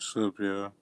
What's up, y'all?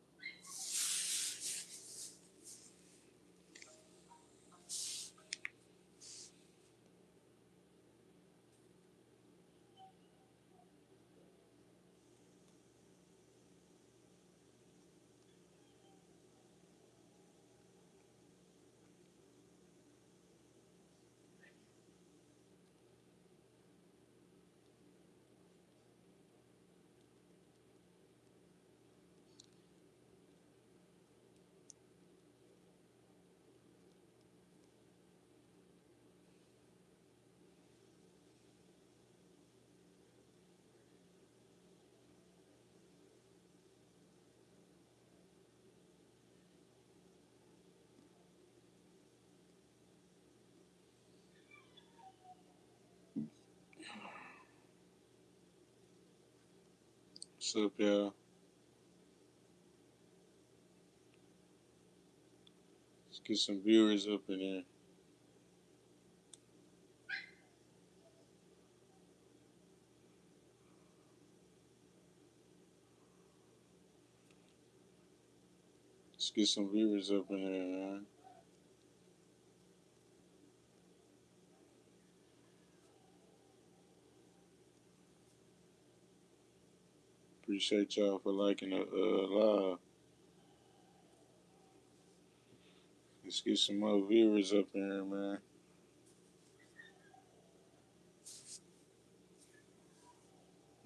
What's up, y'all? Let's get some viewers up in here. Let's get some viewers up in here, man. Appreciate y'all for liking the live. Let's get some more viewers up in here, man.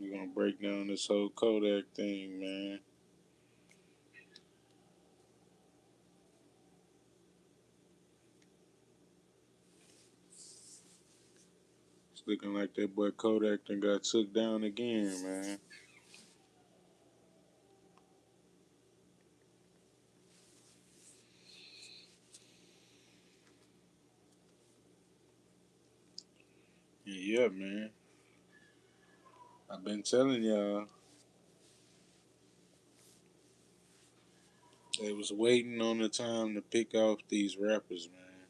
We're gonna break down this whole Kodak thing, man. It's looking like that boy Kodak done got took down again, man. Yeah, man. I've been telling y'all, they was waiting on the time to pick off these rappers, man.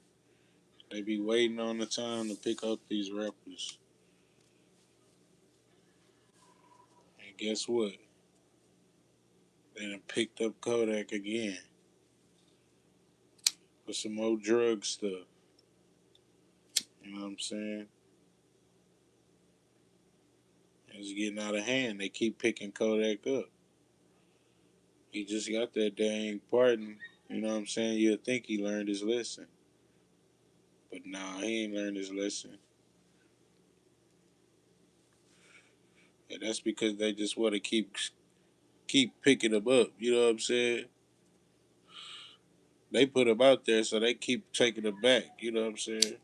They be waiting on the time to pick up these rappers. And guess what? They done picked up Kodak again for some more drug stuff. You know what I'm saying? It's getting out of hand. They keep picking Kodak up. He just got that dang pardon. You know what I'm saying? You'd think he learned his lesson. But nah, he ain't learned his lesson. And that's because they just want to keep picking him up. You know what I'm saying? They put him out there, so they keep taking him back. You know what I'm saying?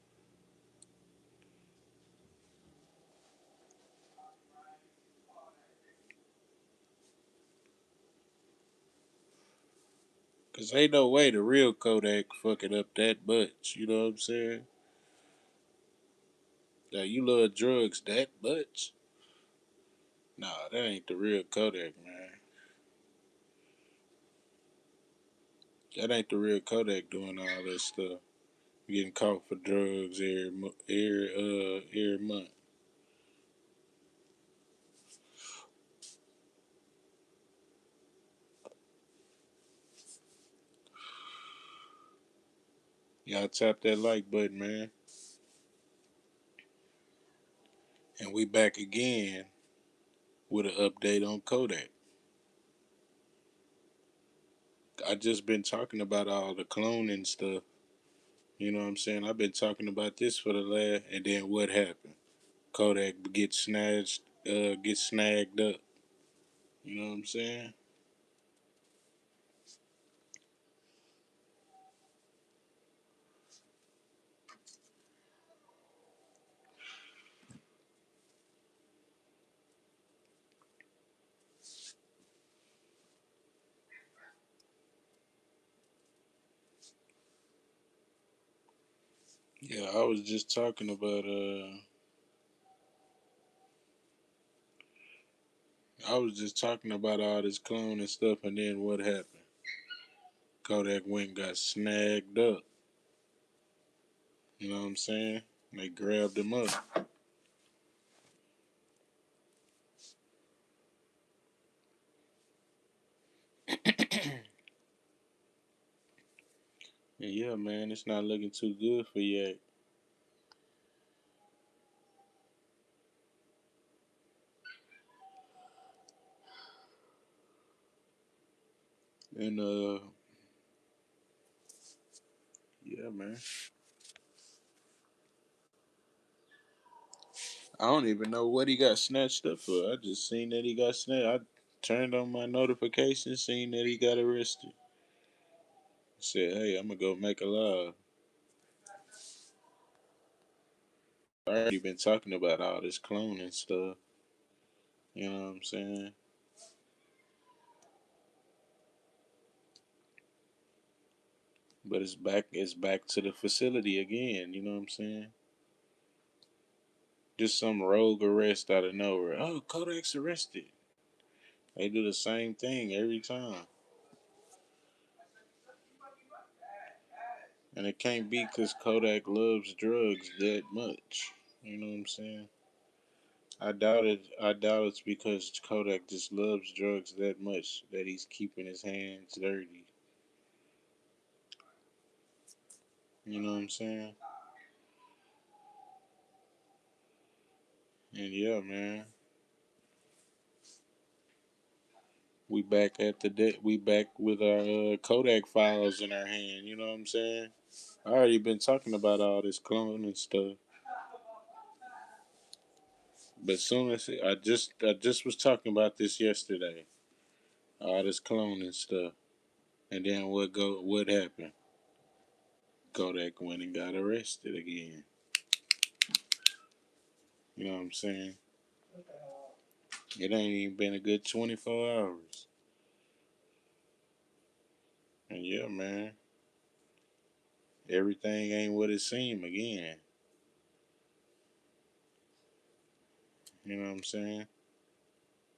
Cause ain't no way the real Kodak fucking up that much. You know what I'm saying? Now you love drugs that much? Nah, that ain't the real Kodak, man. That ain't the real Kodak doing all that stuff. Getting caught for drugs every month. Y'all tap that like button, man. And we back again with an update on Kodak. I just been talking about all the cloning stuff. You know what I'm saying? I've been talking about this for the last, and then what happened? Kodak gets snagged up. You know what I'm saying? Yeah, I was just talking about all this cloning stuff, and then what happened? Kodak went and got snagged up. You know what I'm saying? They grabbed him up. And yeah, man, it's not looking too good for Yak. And yeah, man. I don't even know what he got snatched up for. I just seen that he got snatched. I turned on my notifications, seen that he got arrested. Said, hey, I'm gonna go make a live. I already been talking about all this cloning stuff. You know what I'm saying? But it's back to the facility again, you know what I'm saying? Just some rogue arrest out of nowhere. Oh, Kodak's arrested. They do the same thing every time. And it can't be because Kodak loves drugs that much. You know what I'm saying? I doubt it. I doubt it's because Kodak just loves drugs that much that he's keeping his hands dirty. You know what I'm saying? And yeah, man, we back with our Kodak files in our hand. You know what I'm saying? I already been talking about all this cloning stuff, but soon as I just was talking about this yesterday, all this cloning stuff, and then what happened? Kodak went and got arrested again. You know what I'm saying? It ain't even been a good 24 hours. And yeah, man, everything ain't what it seemed again. You know what I'm saying?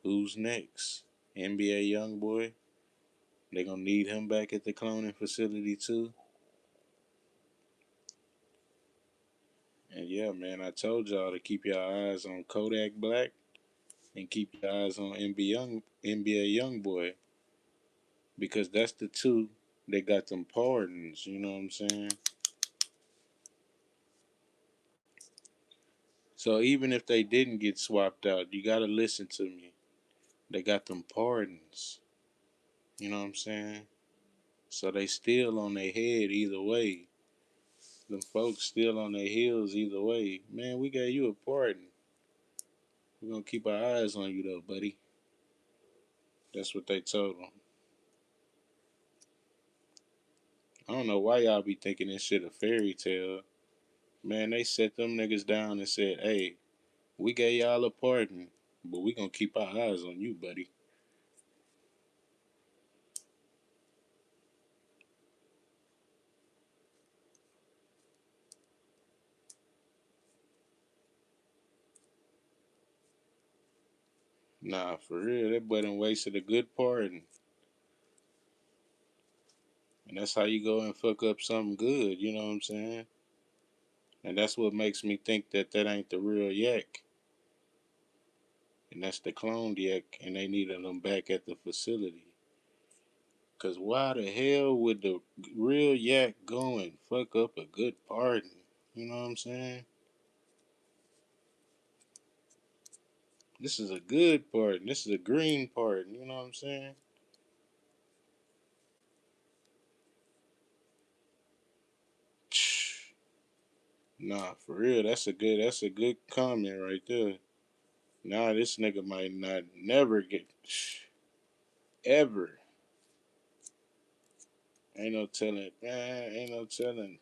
Who's next? NBA young boy. They gonna need him back at the cloning facility too. And yeah, man, I told y'all to keep your eyes on Kodak Black and keep your eyes on NBA young boy because that's the two that got them pardons. You know what I'm saying? So even if they didn't get swapped out, you gotta listen to me. They got them pardons. You know what I'm saying? So they still on their head either way. Them folks still on their heels either way. Man, we gave you a pardon. We're gonna keep our eyes on you though, buddy. That's what they told him. I don't know why y'all be thinking this shit a fairy tale. Man, they set them niggas down and said, hey, we gave y'all a pardon, but we gonna keep our eyes on you, buddy. Nah, for real, that boy done wasted a good pardon. And that's how you go and fuck up something good, you know what I'm saying? And that's what makes me think that that ain't the real Yak. And that's the cloned Yak, and they needed them back at the facility. Cause why the hell would the real Yak go and fuck up a good pardon? You know what I'm saying? This is a good pardon. This is a green pardon. You know what I'm saying? Nah, for real. That's a good comment right there. Nah, this nigga might not never get ever. Ain't no telling. Man, ain't no telling.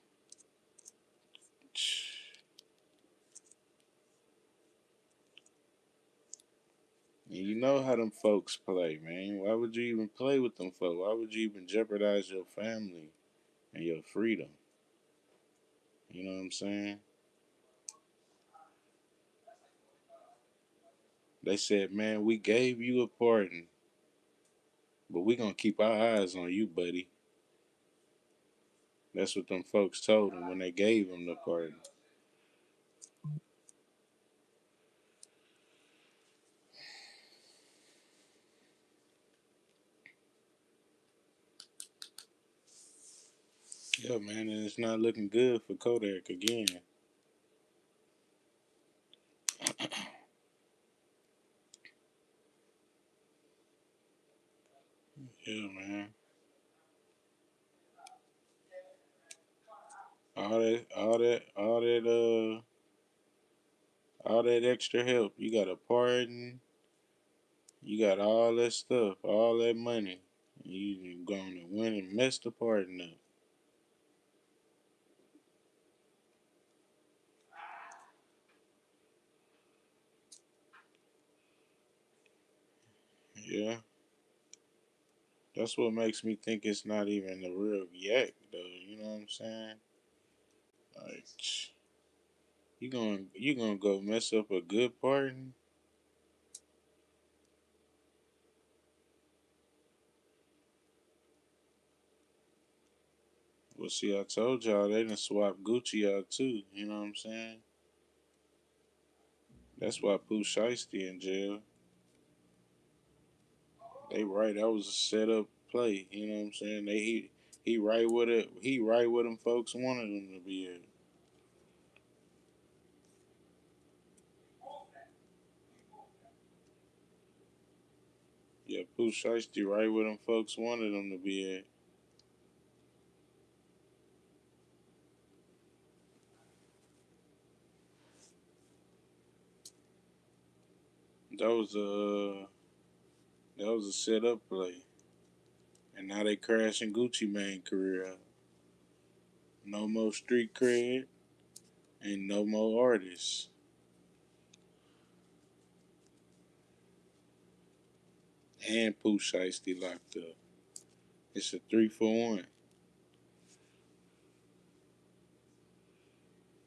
And you know how them folks play, man. Why would you even play with them folks? Why would you even jeopardize your family and your freedom? You know what I'm saying? They said, man, we gave you a pardon, but we gonna keep our eyes on you, buddy. That's what them folks told him when they gave him the pardon. Yeah, man, and it's not looking good for Kodak again. Yeah, man. All that extra help. You got a pardon. You got all that stuff, all that money. You going to win and mess the pardon up. Yeah, that's what makes me think it's not even the real yak, though. You know what I'm saying? Like, you gonna go mess up a good pardon? Well, see, I told y'all they done swap Gucci out too. You know what I'm saying? That's why Pooh Shiesty in jail. They right. That was a setup play. You know what I'm saying? He right with it. He right with them folks wanted him to be at. Yeah, Pooh Shiesty right with them folks wanted him to be at. That was a setup play, and now they crashing Gucci Mane career out. No more street cred and no more artists. And Pooh Shiesty locked up. It's a 3-for-1.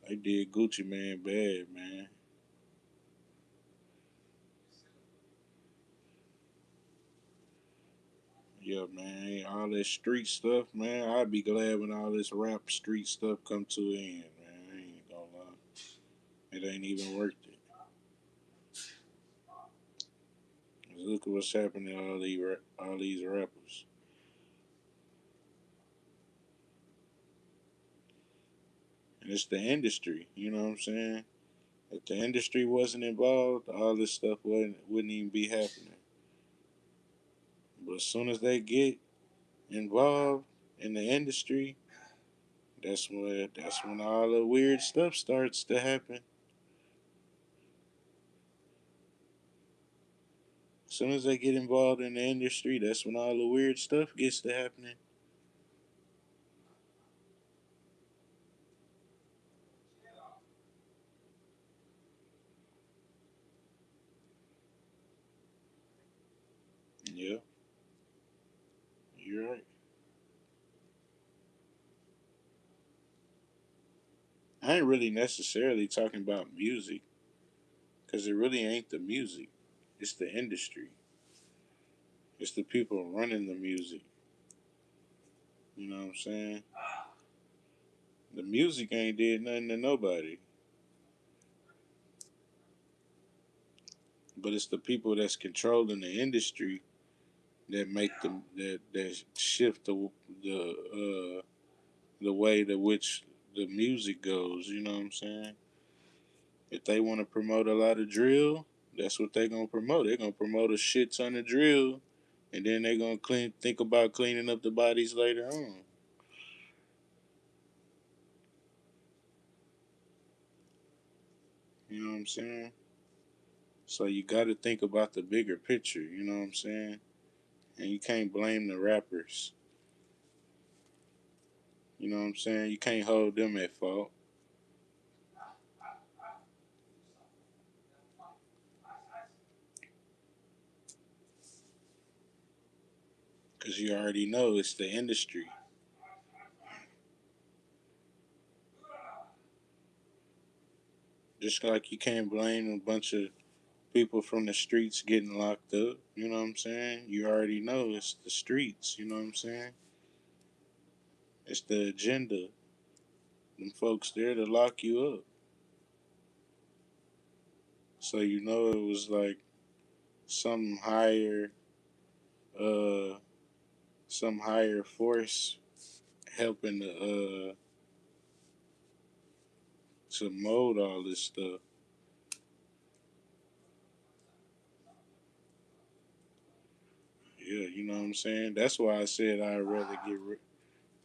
They did Gucci Man bad, man. Yeah, man. All this street stuff, man. I'd be glad when all this rap street stuff come to an end, man. I ain't gonna lie. It ain't even worth it. Look at what's happening to all these rappers. And it's the industry, you know what I'm saying? If the industry wasn't involved, all this stuff wouldn't even be happening. But as soon as they get involved in the industry, that's when all the weird stuff starts to happen. As soon as they get involved in the industry, that's when all the weird stuff gets to happening. Yeah, you're right. I ain't really necessarily talking about music because it really ain't the music. It's the industry. It's the people running the music. You know what I'm saying? The music ain't did nothing to nobody, but it's the people that's controlling the industry that make them that shift the way to which the music goes. You know what I'm saying? If they want to promote a lot of drill, that's what they gonna promote. They're gonna promote a shit ton of drill, and then they're gonna think about cleaning up the bodies later on. You know what I'm saying? So you got to think about the bigger picture. You know what I'm saying? And you can't blame the rappers. You know what I'm saying? You can't hold them at fault because you already know it's the industry. Just like you can't blame a bunch of people from the streets getting locked up. You know what I'm saying? You already know it's the streets. You know what I'm saying? It's the agenda. Them folks there to lock you up. So you know it was like some higher, uh, some higher force helping to mold all this stuff. Yeah, you know what I'm saying. That's why I said I'd rather get.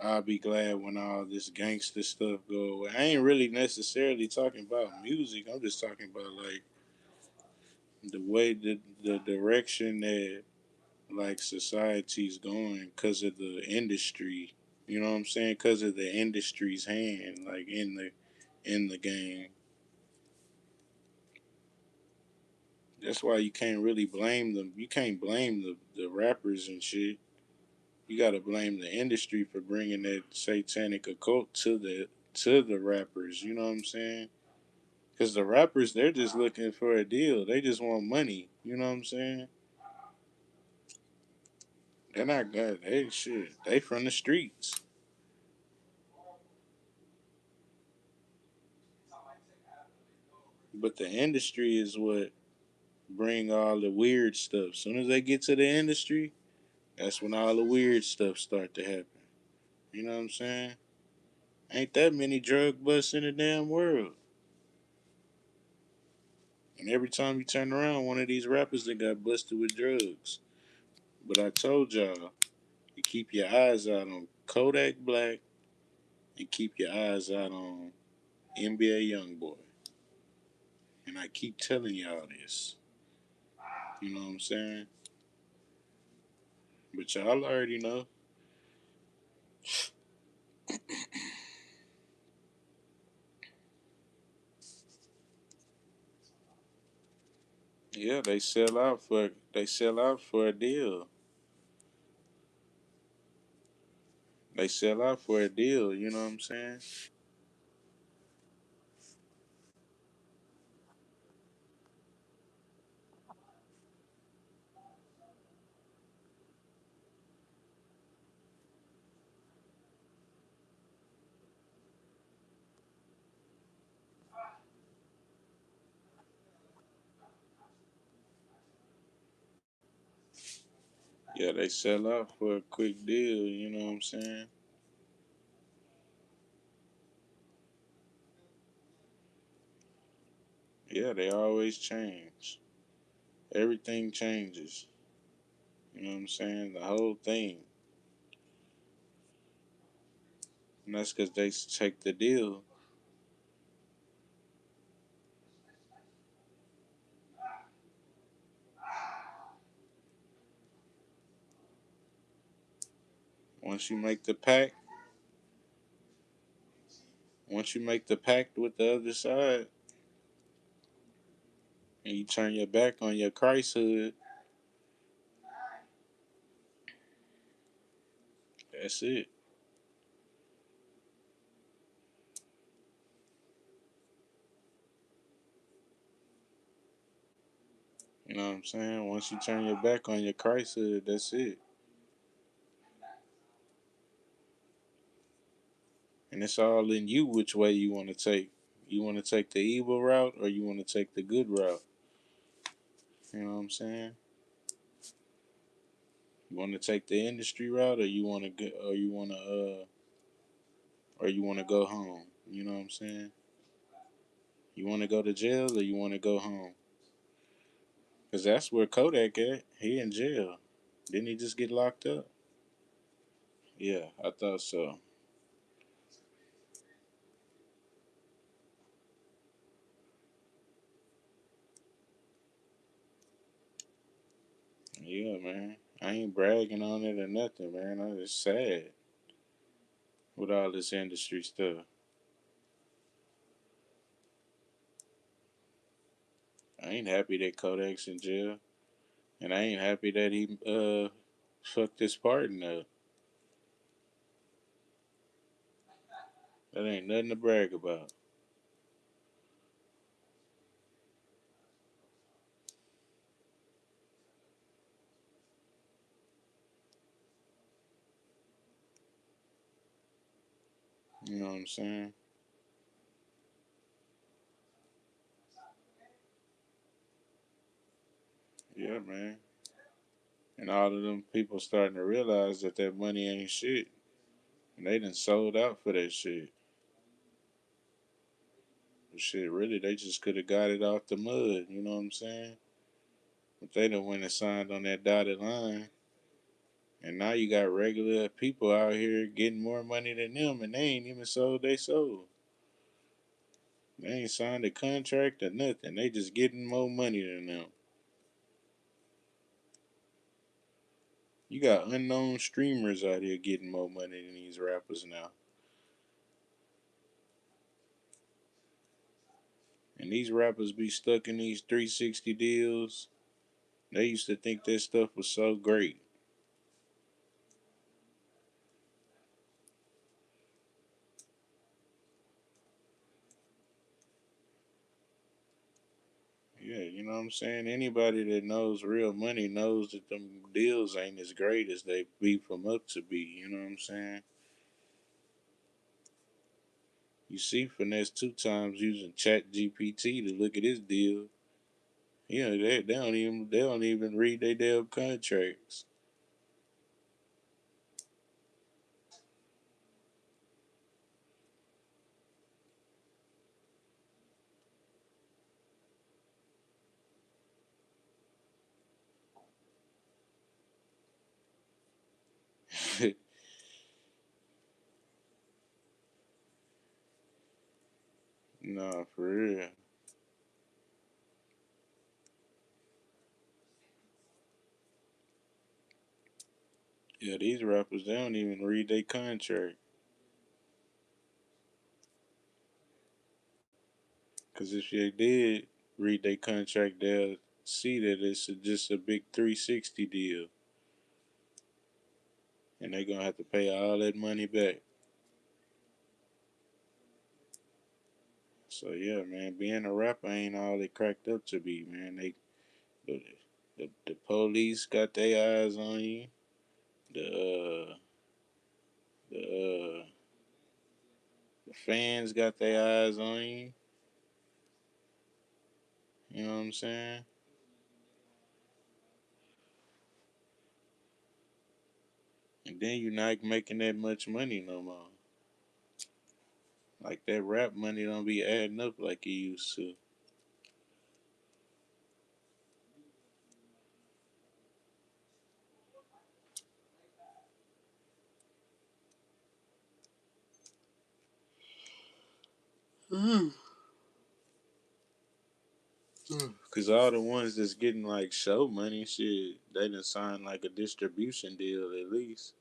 I'll be glad when all this gangster stuff go away. I ain't really necessarily talking about music. I'm just talking about like the way the direction that like society's going because of the industry. You know what I'm saying? Because of the industry's hand, like in the game. That's why you can't really blame them. You can't blame the rappers and shit. You gotta blame the industry for bringing that satanic occult to the rappers. You know what I'm saying? Because the rappers, they're just looking for a deal. They just want money. You know what I'm saying? They're not good. They shit. They from the streets. But the industry is what bring all the weird stuff. Soon as they get to the industry, that's when all the weird stuff start to happen. You know what I'm saying? Ain't that many drug busts in the damn world. And every time you turn around, one of these rappers that got busted with drugs. But I told y'all, you keep your eyes out on Kodak Black and keep your eyes out on NBA Youngboy. And I keep telling y'all this. You know what I'm saying? But y'all already know. Yeah, they sell out for a deal. They sell out for a deal, you know what I'm saying? Yeah, they sell out for a quick deal, you know what I'm saying? Yeah, they always change. Everything changes. You know what I'm saying? The whole thing. And that's because they take the deal. Once you make the pact, once you make the pact with the other side, and you turn your back on your Christhood, that's it. You know what I'm saying? Once you turn your back on your Christhood, that's it. And it's all in you which way you want to take. You want to take the evil route or you want to take the good route. You know what I'm saying? You want to take the industry route or you want to get or you want to go home. You know what I'm saying? You want to go to jail or you want to go home? Cuz that's where Kodak at. He in jail. Didn't he just get locked up? Yeah, I thought so. Yeah, man. I ain't bragging on it or nothing, man. I'm just sad with all this industry stuff. I ain't happy that Kodak's in jail, and I ain't happy that he fucked his partner up. That ain't nothing to brag about. You know what I'm saying? Yeah, man. And all of them people starting to realize that that money ain't shit. And they done sold out for that shit. But shit, really, they just could have got it off the mud. You know what I'm saying? But they done went and signed on that dotted line. And now you got regular people out here getting more money than them, and they ain't even sold they soul. They ain't signed a contract or nothing. They just getting more money than them. You got unknown streamers out here getting more money than these rappers now. And these rappers be stuck in these 360 deals. They used to think that stuff was so great. Yeah, you know what I'm saying? Anybody that knows real money knows that them deals ain't as great as they beat them up to be. You know what I'm saying? You see Finesse 2 times using Chat GPT to look at his deal. Yeah, they don't even read their damn contracts. Nah, for real. Yeah, these rappers they don't even read their contract. Cause if they did read their contract, they'll see that just a big 360 deal, and they're gonna have to pay all that money back. So yeah, man, being a rapper ain't all it cracked up to be, man. The, the police got their eyes on you. The the fans got their eyes on you. You know what I'm saying? And then you're not making that much money no more. Like that rap money don't be adding up like it used to. Cause all the ones that's getting like show money, shit, they done signed like a distribution deal at least.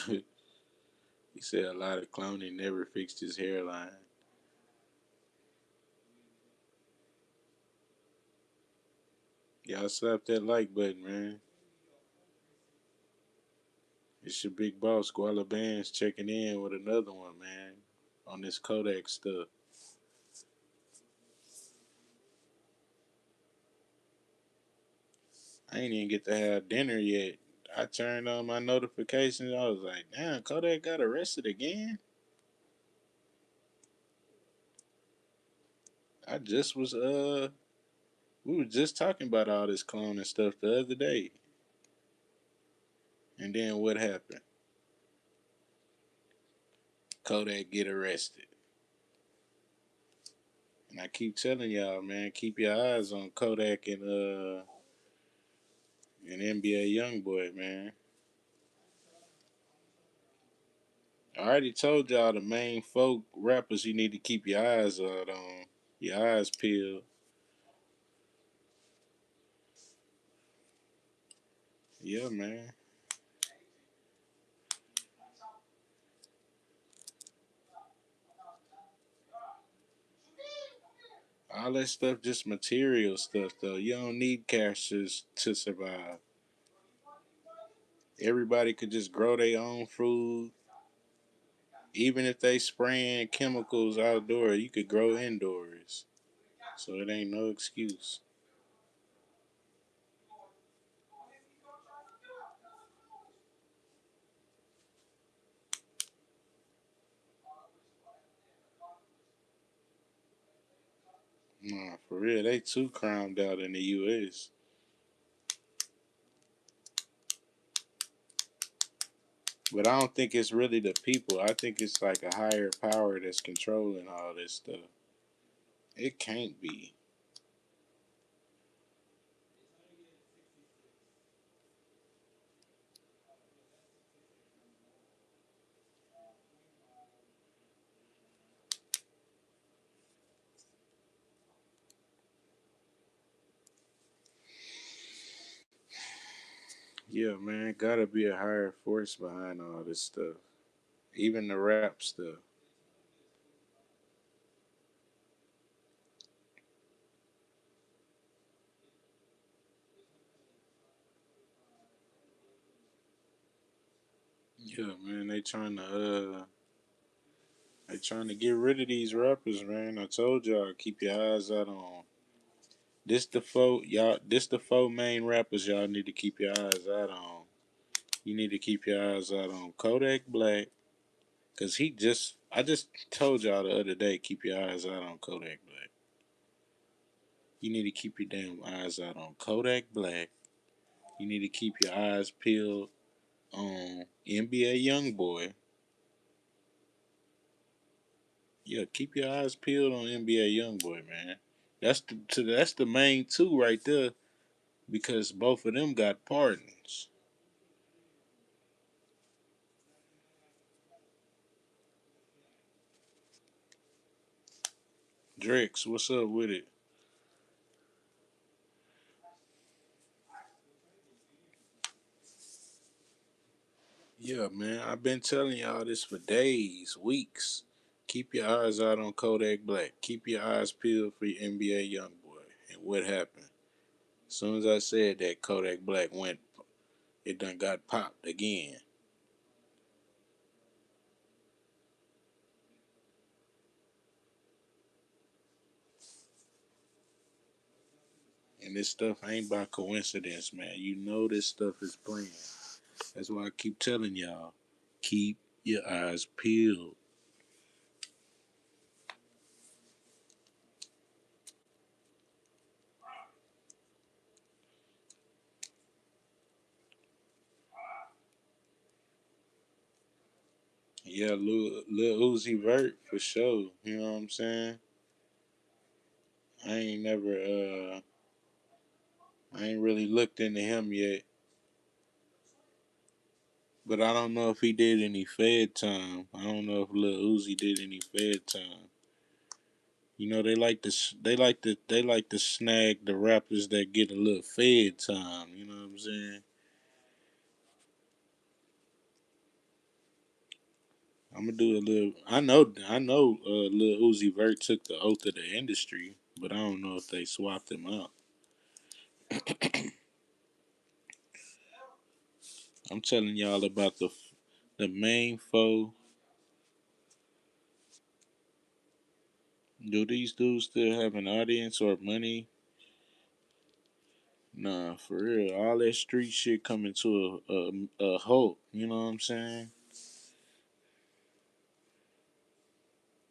He said a lot of cloning never fixed his hairline. Y'all slap that like button, man. It's your big boss, Guala Bands, checking in with another one, man, on this Kodak stuff. I ain't even get to have dinner yet. I turned on my notifications. I was like, damn, Kodak got arrested again. I just was we were just talking about all this cloning stuff the other day. And then what happened? Kodak get arrested. And I keep telling y'all, man, keep your eyes on Kodak and NBA YoungBoy, man. I already told y'all the main folk rappers you need to keep your eyes out on. Your eyes peeled. Yeah, man. All that stuff just material stuff though. You don't need cashes to survive. Everybody could just grow their own food. Even if they spraying chemicals outdoor, you could grow indoors. So it ain't no excuse. Nah, for real, they too crimed out in the U.S. But I don't think it's really the people. I think it's like a higher power that's controlling all this stuff. It can't be. Yeah, man, gotta be a higher force behind all this stuff. Even the rap stuff. Yeah, man, they trying to get rid of these rappers, man. I told y'all keep your eyes out on. This the four main rappers y'all need to keep your eyes out on. You need to keep your eyes out on Kodak Black, cause I just told y'all the other day, keep your eyes out on Kodak Black. You need to keep your damn eyes out on Kodak Black. You need to keep your eyes peeled on NBA YoungBoy. Yeah, keep your eyes peeled on NBA YoungBoy, man. That's the main two right there because both of them got pardons. Drex, what's up with it? Yeah, man, I've been telling y'all this for days, weeks. Keep your eyes out on Kodak Black. Keep your eyes peeled for your NBA YoungBoy. And what happened? As soon as I said that, Kodak Black went. It done got popped again. And this stuff ain't by coincidence, man. You know this stuff is planned. That's why I keep telling y'all, keep your eyes peeled. Yeah, Lil Uzi Vert for sure. You know what I'm saying? I ain't never I ain't really looked into him yet. But I don't know if he did any Fed time. I don't know if Lil Uzi did any Fed time. You know they like to snag the rappers that get a little Fed time. You know what I'm saying? I'm gonna do a little. I know. Lil Uzi Vert took the oath of the industry, but I don't know if they swapped him out. I'm telling y'all about the main foe. Do these dudes still have an audience or money? Nah, for real. All that street shit coming to a halt. You know what I'm saying?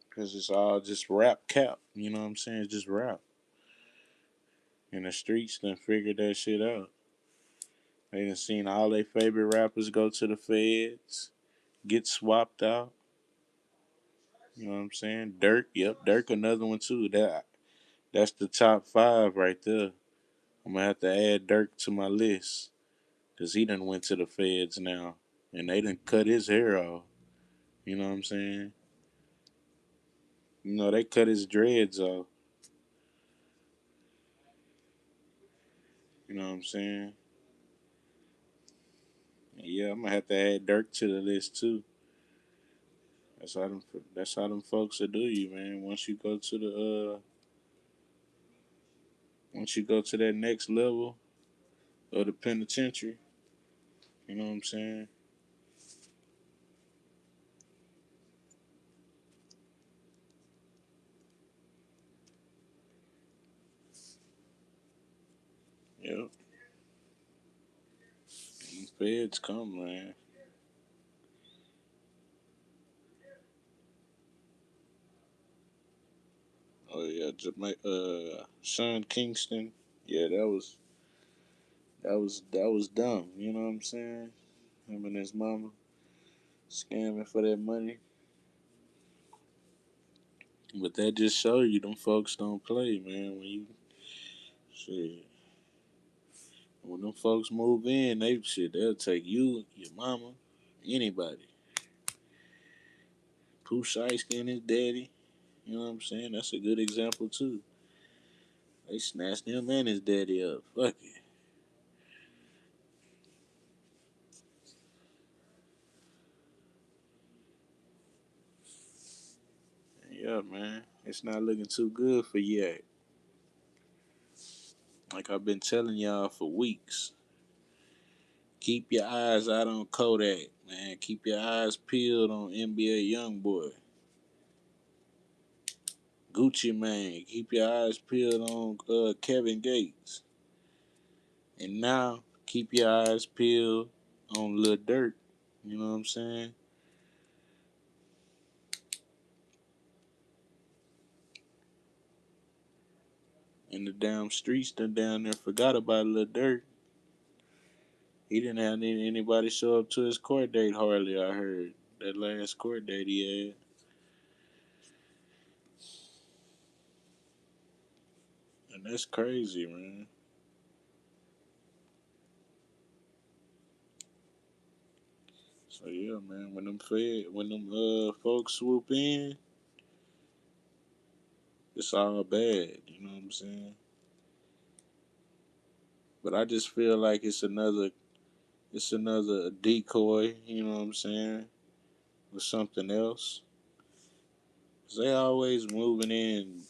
Because it's all just rap cap. You know what I'm saying? It's just rap. And the streets done figured that shit out. They done seen all their favorite rappers go to the feds, get swapped out. You know what I'm saying? Dirk, yep, Dirk another one too. That's the top five right there. I'm gonna have to add Dirk to my list. Cause he done went to the feds now. And they done cut his hair off. You know what I'm saying? You know, they cut his dreads off. You know what I'm saying? Yeah, I'm gonna have to add Dirk to the list too. That's how them. That's how them folks will do you, man. Once you go to that next level of the penitentiary, you know what I'm saying? Yep. Them feds come, man. Oh yeah, Sean Kingston. Yeah, that was dumb. You know what I'm saying? Him and his mama scamming for that money. But that just show you them folks don't play, man. Shit, when them folks move in, they'll take you, your mama, anybody. Pooh Shiesty and his daddy. You know what I'm saying? That's a good example too. They snatched him and his daddy up. Fuck it. Yeah, man. It's not looking too good for yet. Like I've been telling y'all for weeks. Keep your eyes out on Kodak, man. Keep your eyes peeled on NBA YoungBoy. Gucci Mane. Keep your eyes peeled on Kevin Gates. And now keep your eyes peeled on Lil Durk. You know what I'm saying? And the damn streets done down there forgot about Lil Durk. He didn't have anybody show up to his court date hardly, I heard. That last court date he had. And that's crazy, man. So yeah, man, when them folks swoop in, it's all bad, you know what I'm saying? But I just feel like it's another decoy, you know what I'm saying? Or something else. 'Cause they always moving in,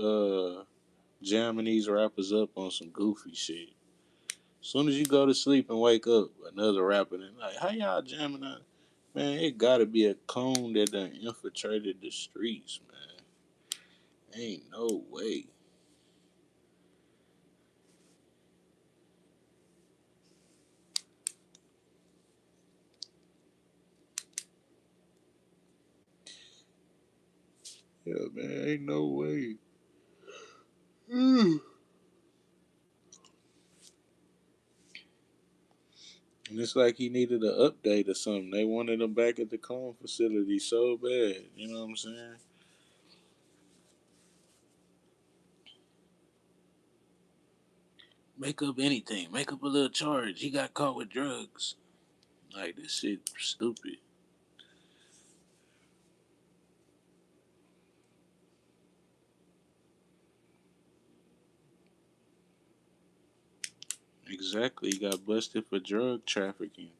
uh, jamming these rappers up on some goofy shit. As soon as you go to sleep and wake up, another rapper, and like, how y'all jamming out? Man, it gotta be a cone that done infiltrated the streets, man. Ain't no way. Yeah, man, ain't no way. And it's like he needed an update or something. They wanted him back at the clone facility so bad. You know what I'm saying? Make up anything. Make up a little charge. He got caught with drugs. Like, this shit stupid. Exactly. He got busted for drug trafficking.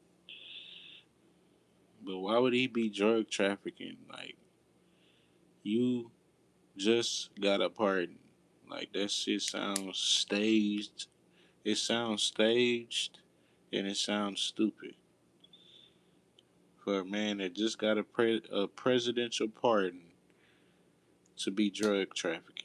But why would he be drug trafficking? Like, you just got a pardon. Like, that shit sounds staged. It sounds staged and it sounds stupid for a man that just got a presidential pardon to be drug trafficking.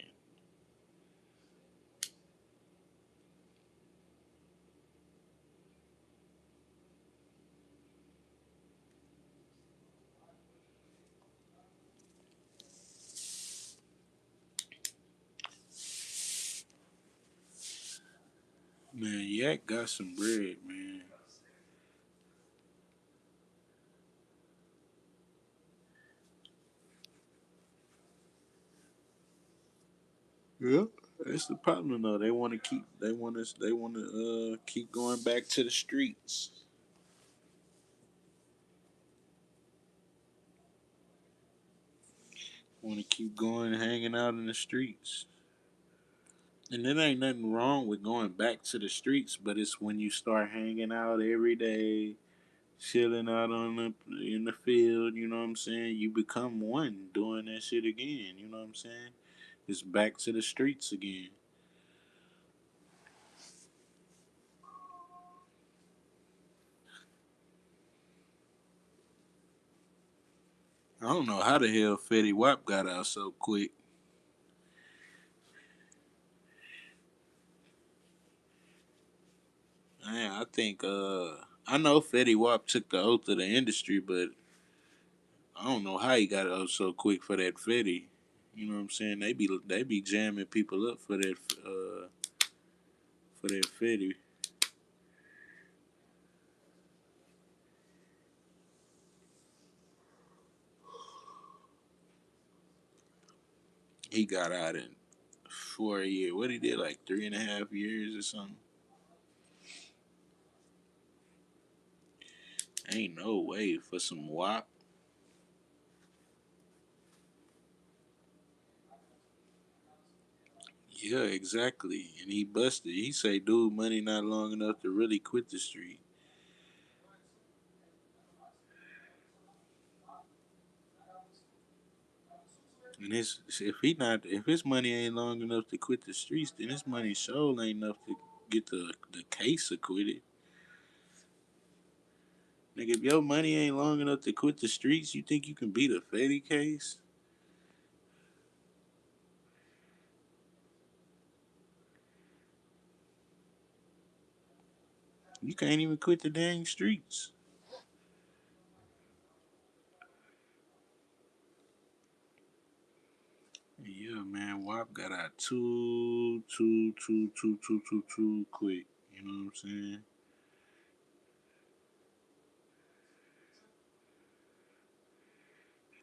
Man, Yak got some bread, man. Yeah, that's the problem though. They want to keep going back to the streets. Want to keep going, hanging out in the streets. And there ain't nothing wrong with going back to the streets, but it's when you start hanging out every day, chilling out in the field. You know what I'm saying? You become one doing that shit again. You know what I'm saying? It's back to the streets again. I don't know how the hell Fetty Wap got out so quick. Man, I think I know Fetty Wap took the oath of the industry, but I don't know how he got out so quick for that Fetty. You know what I'm saying? They be jamming people up for that Fetty. He got out in 4 years. What he did, like 3.5 years or something. Ain't no way for some WAP. Yeah, exactly. And he busted. He say, dude, money not long enough to really quit the street. And if his money ain't long enough to quit the streets, then his money sure ain't enough to get the case acquitted. Nigga, if your money ain't long enough to quit the streets, you think you can beat a Fetty case? You can't even quit the dang streets. Yeah, man, WAP got out too quick. You know what I'm saying?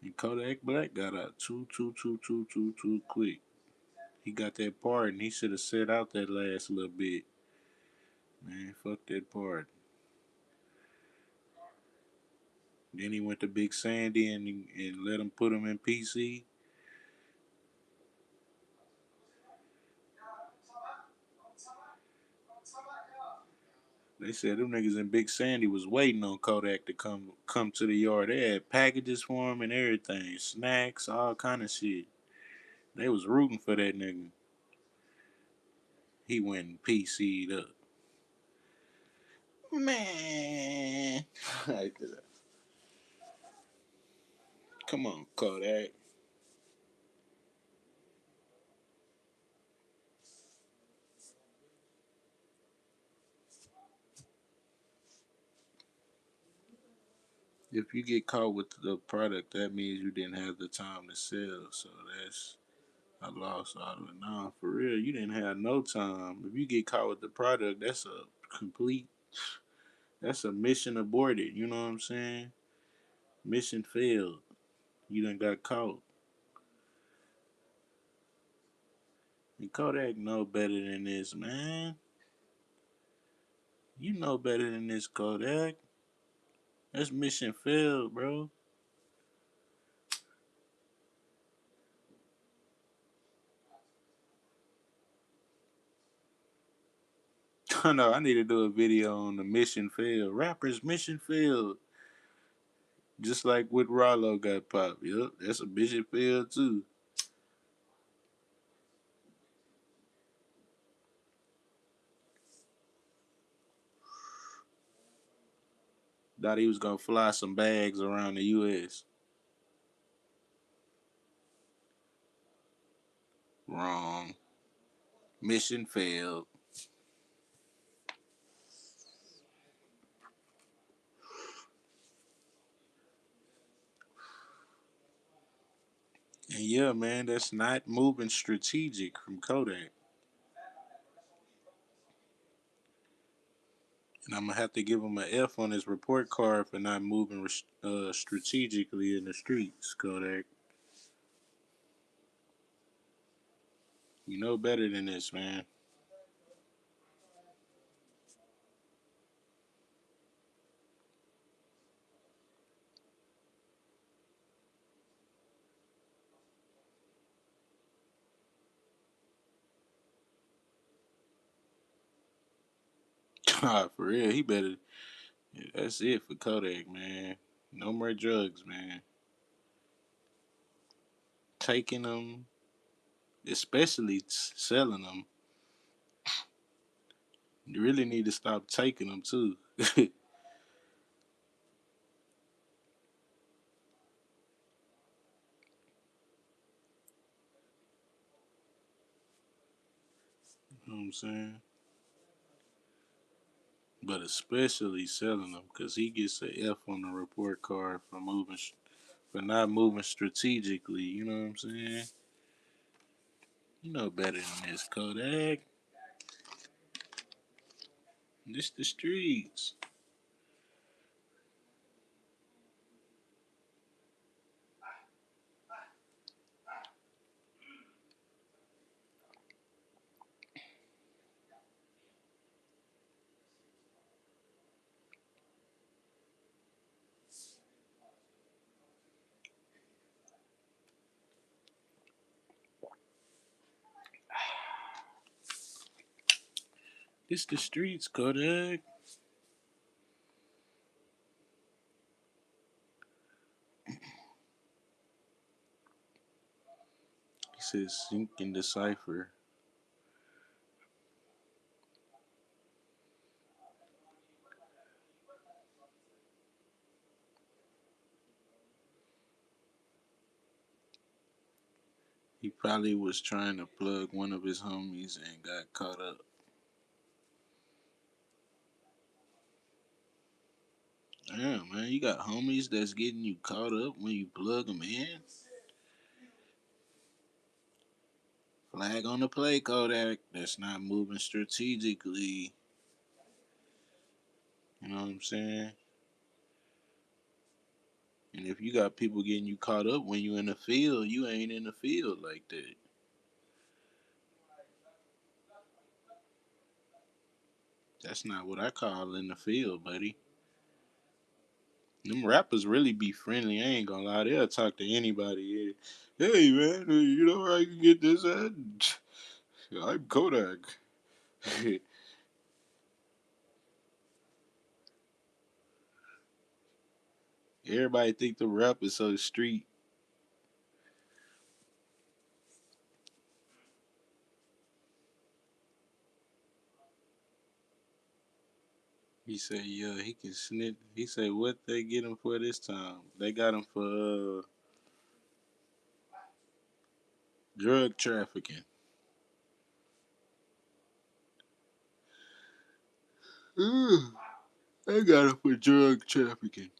And Kodak Black got out too quick. He got that part, and he should have set out that last little bit. Man, fuck that part. Then he went to Big Sandy and let him put him in PC. They said them niggas in Big Sandy was waiting on Kodak to come to the yard. They had packages for him and everything, snacks, all kind of shit. They was rooting for that nigga. He went and PC'd up. Man, come on, Kodak. If you get caught with the product, that means you didn't have the time to sell. So that's I lost all of it. Nah, for real, you didn't have no time. If you get caught with the product, complete. That's a mission aborted. You know what I'm saying? Mission failed. You done got caught. And Kodak know better than this, man. You know better than this, Kodak. That's mission failed, bro. I know. I need to do a video on the mission failed. Rappers mission failed. Just like what Rollo got popped. Yup, that's a mission failed too. Thought he was gonna fly some bags around the U.S. Wrong. Mission failed. And yeah, man, that's not moving strategic from Kodak. And I'm gonna have to give him an F on his report card for not moving strategically in the streets, Kodak. You know better than this, man. God, for real, he better. Yeah, that's it for Kodak, man. No more drugs, man. Taking them, especially selling them. You really need to stop taking them too. You know what I'm saying? But especially selling them, cause he gets a F on the report card for not moving strategically. You know what I'm saying? You know better than this, Kodak. This the streets. This the streets, Kodak. He says sync and decipher. He probably was trying to plug one of his homies and got caught up. Damn, man, you got homies that's getting you caught up when you plug them in. Flag on the play, Kodak. That's not moving strategically. You know what I'm saying? And if you got people getting you caught up when you in the field, you ain't in the field like that. That's not what I call in the field, buddy. Them rappers really be friendly. I ain't gonna lie. They'll talk to anybody. Hey, man, you know where I can get this at? I'm Kodak. Everybody think the rap is so street. He said, yeah, he can snitch. He said, what they get him for this time? They got him for drug trafficking. They got him for drug trafficking.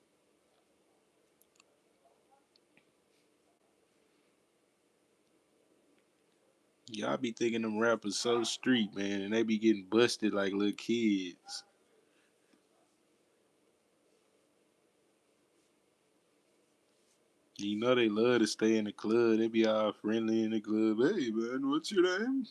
Y'all be thinking them rappers so street, man, and they be getting busted like little kids. You know they love to stay in the club. They be all friendly in the club. Hey, man, what's your name?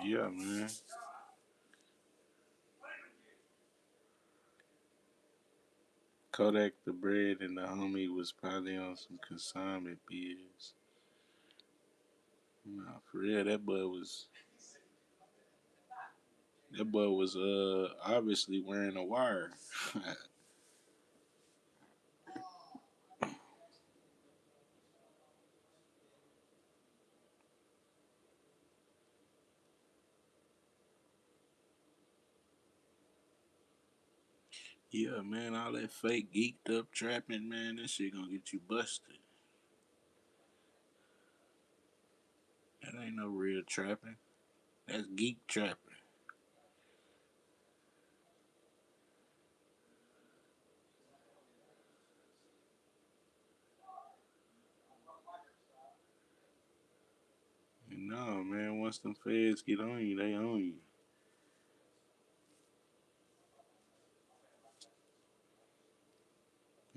Yeah, man. Kodak the bread and the homie was probably on some consignment beers. Nah, for real, that boy was obviously wearing a wire. Yeah, man, all that fake geeked up trapping, man, that shit gonna get you busted. That ain't no real trapping. That's geek trapping. No, man, once them feds get on you, they own you.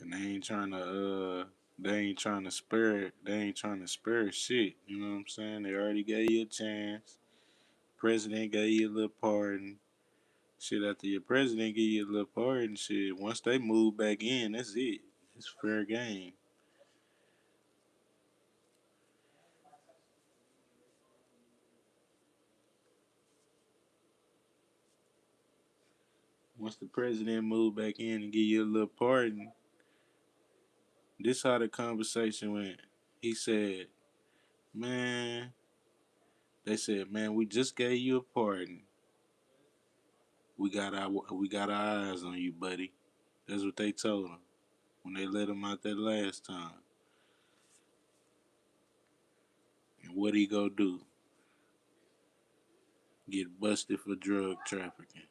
And they ain't trying to spare they ain't trying to spare shit. You know what I'm saying? They already gave you a chance. President gave you a little pardon. Shit, after your president give you a little pardon, shit, once they move back in, that's it. It's fair game. Once the president move back in and give you a little pardon, this how the conversation went. He said, man, they said, man, we just gave you a pardon. We got our eyes on you, buddy. That's what they told him when they let him out that last time. What he go do? Get busted for drug trafficking.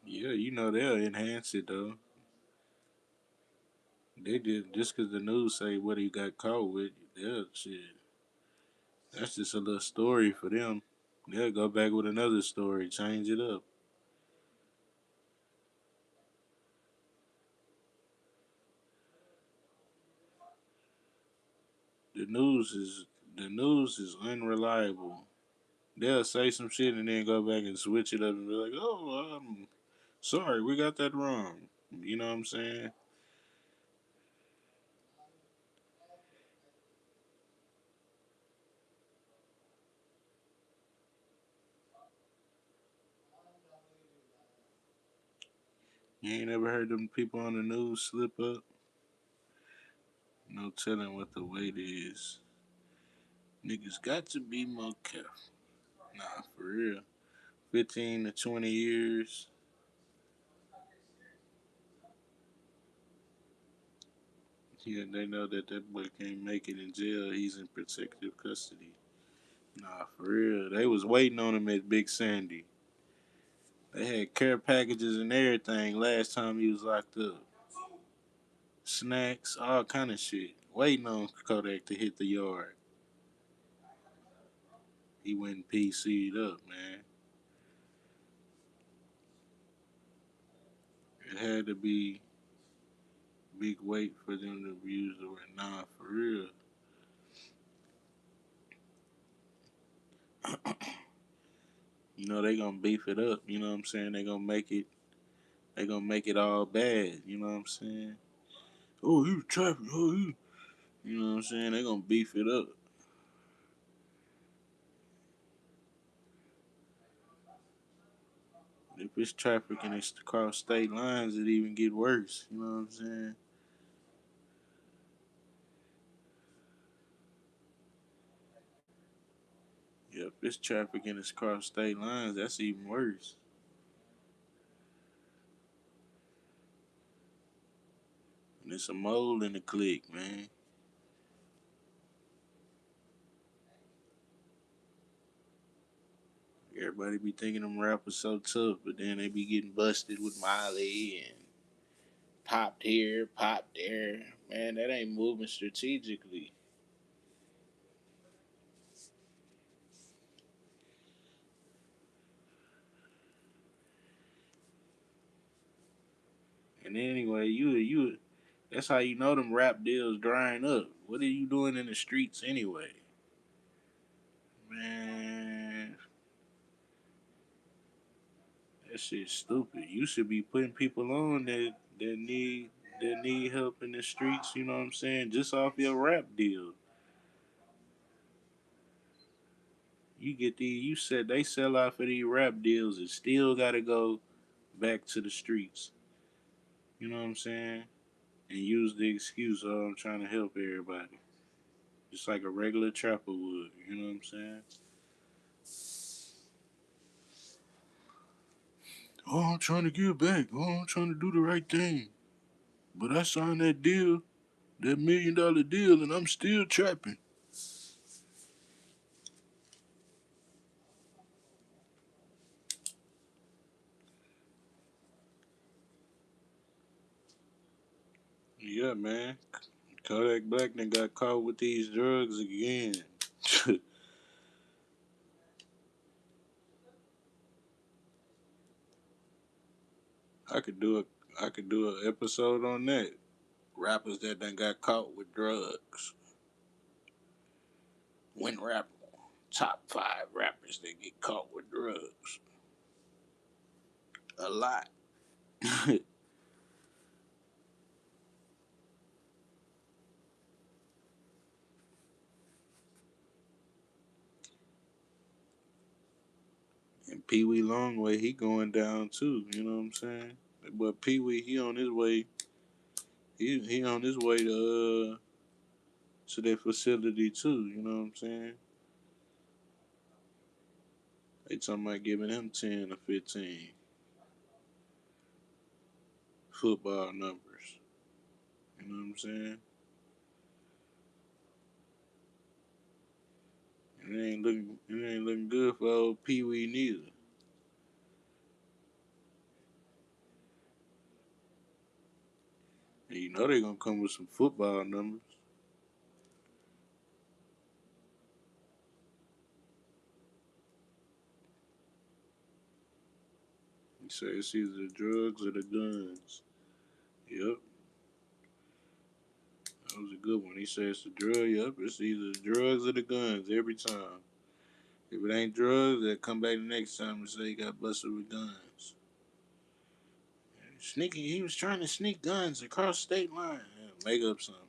Yeah, you know they'll enhance it though. They did just because the news say what he got caught with. They'll shit. That's just a little story for them. They'll go back with another story, change it up. The news is the news is unreliable. They'll say some shit and then go back and switch it up and be like, "Oh, sorry, we got that wrong." You know what I'm saying? You ain't ever heard them people on the news slip up? No telling what the weight is. Niggas got to be more careful. Nah, for real. 15 to 20 years. Yeah, they know that that boy can't make it in jail. He's in protective custody. Nah, for real. They was waiting on him at Big Sandy. They had care packages and everything last time he was locked up. Snacks, all kind of shit. Waiting on Kodak to hit the yard. He went PC'd up, man. It had to be big weight for them to use the word. Nah, for real. You know they gonna beef it up. You know what I'm saying? They gonna make it. They gonna make it all bad. You know what I'm saying? Oh, he was trapping. Oh, he. You know what I'm saying? They gonna beef it up. If it's trafficking, it's across state lines. It even get worse. You know what I'm saying? Yeah, if it's trafficking, it's across state lines. That's even worse. And it's a mole in the clique, man. Everybody be thinking them rappers so tough, but then they be getting busted with Miley and popped here, popped there. Man, that ain't moving strategically. And anyway, you that's how you know them rap deals drying up. What are you doing in the streets anyway? Man, that shit's stupid. You should be putting people on that need help in the streets, you know what I'm saying? Just off your rap deal. You get these you said they sell out for these rap deals and still gotta go back to the streets. You know what I'm saying? And use the excuse, oh, I'm trying to help everybody. Just like a regular trapper would. You know what I'm saying? Oh, I'm trying to give back. Oh, I'm trying to do the right thing. But I signed that deal, that $1 million deal, and I'm still trapping. Yeah, man. Kodak Black then got caught with these drugs again. I could do a I could do an episode on that. Rappers that done got caught with drugs. When rap top 5 rappers that get caught with drugs. A lot. And Pee Wee Longway, he going down too. You know what I'm saying? But Pee Wee, he on his way. He on his way to their facility too. You know what I'm saying? They talking about giving him 10 or 15 football numbers. You know what I'm saying? It ain't looking good for old Pee Wee neither. And you know they're gonna come with some football numbers. He say it's either the drugs or the guns. Yep, that was a good one. He said it's the drug. Yep, it's either the drugs or the guns every time. If it ain't drugs, they come back the next time and say he got busted with guns. Sneaking, he was trying to sneak guns across state line. Yeah, make up something.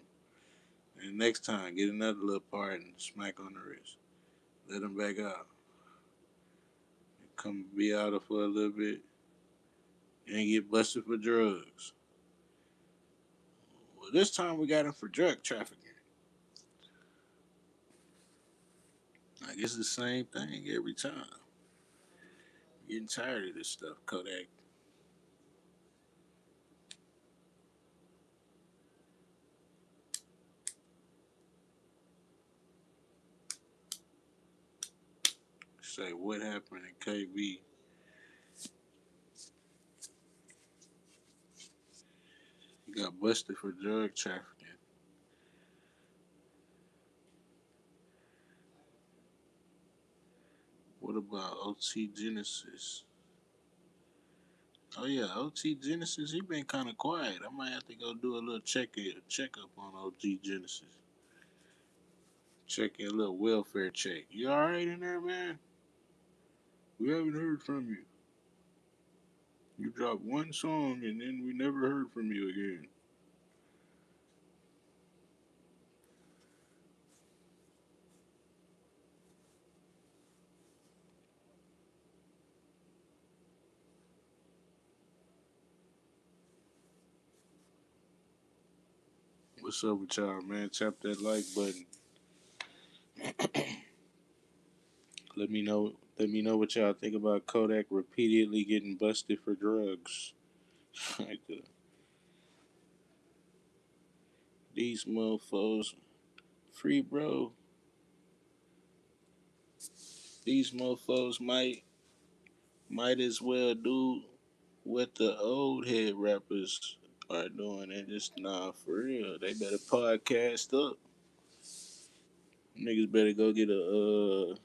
And next time, get another little part and smack on the wrist. Let him back out. Come be out for a little bit and get busted for drugs. Well, this time we got him for drug trafficking. I guess it's the same thing every time. Getting tired of this stuff, Kodak. Say what happened in KB. He got busted for drug trafficking. What about OT Genesis? Oh yeah, OT Genesis. He been kind of quiet. I might have to go do a little checkup on OT Genesis. Check a little welfare check. You all right in there, man? We haven't heard from you. You dropped one song and then we never heard from you again. What's up with y'all, man? Tap that like button. Let me know. Let me know what y'all think about Kodak repeatedly getting busted for drugs. Like these mofos, free bro. These mofos might as well do what the old head rappers are doing and just nah for real. They better podcast up. Niggas better go get a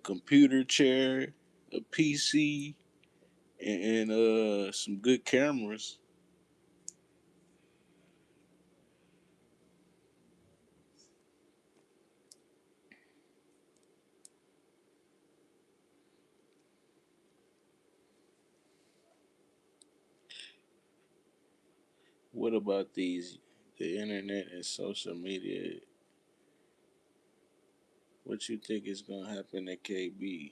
computer chair, a PC, and some good cameras. What about the internet and social media? What you think is gonna happen at KB?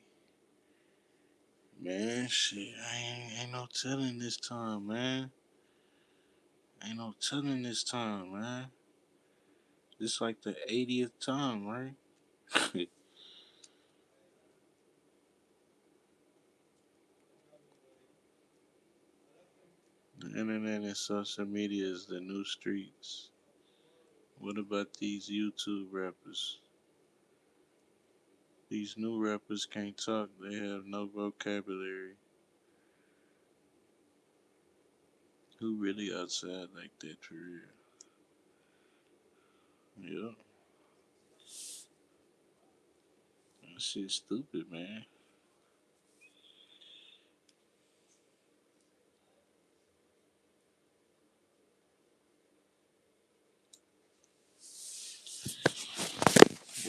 Man, shit, ain't no telling this time, man. Ain't no telling this time, man. This like the 80th time, right? The internet and social media is the new streets. What about these YouTube rappers? These new rappers can't talk. They have no vocabulary. Who really outside like that for real? Yeah, that shit stupid, man.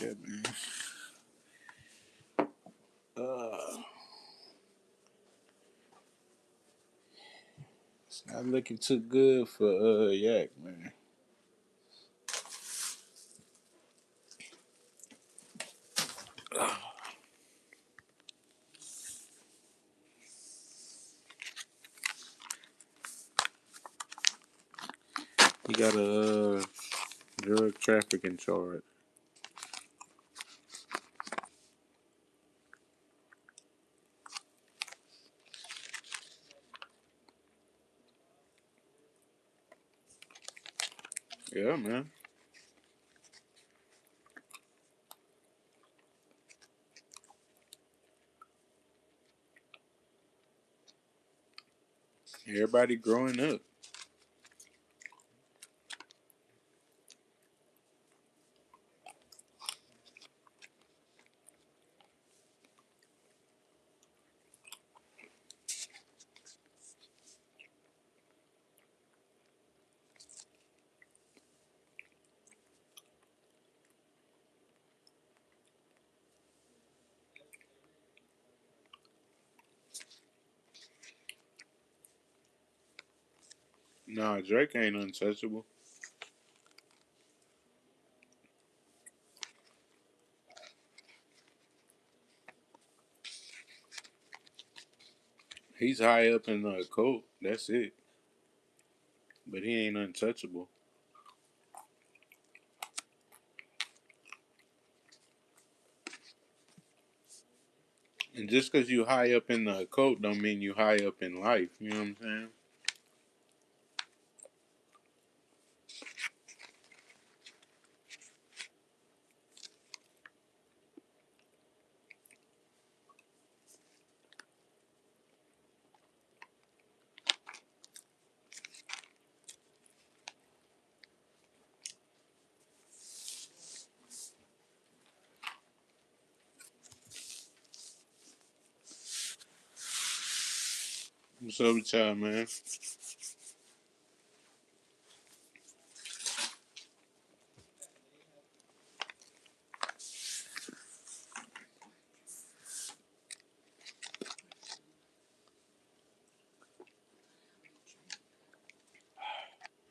Yeah, man. Uh, it's not looking too good for Yak, man. He got a drug trafficking charge. Yeah, man. Everybody growing up. Nah, Drake ain't untouchable. He's high up in the cult. That's it. But he ain't untouchable. And just because you high up in the cult don't mean you high up in life. You know what I'm saying? What's up with y'all, man?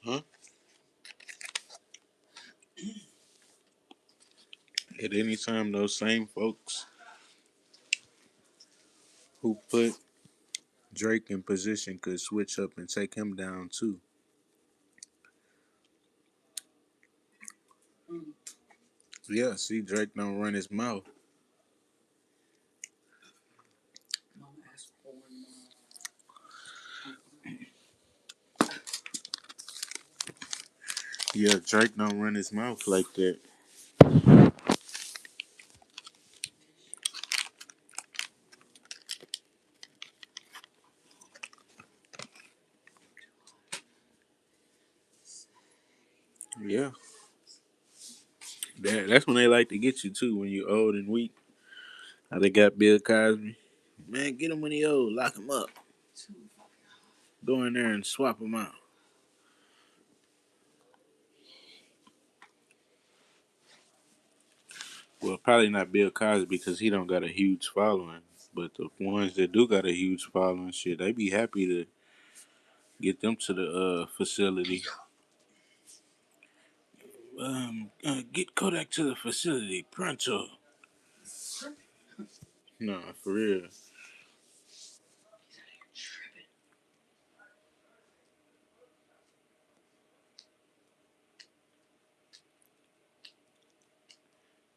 Huh? At any time, those same folks who put Drake in position could switch up and take him down too. Yeah, see, Drake don't run his mouth. Yeah, Drake don't run his mouth like that. Yeah, that's when they like to get you too. When you old and weak. How they got Bill Cosby. Man, get him when he old. Lock him up. Go in there and swap him out. Well, probably not Bill Cosby because he don't got a huge following. But the ones that do got a huge following, shit, they be happy to get them to the facility. Get Kodak to the facility, pronto. Nah, for real.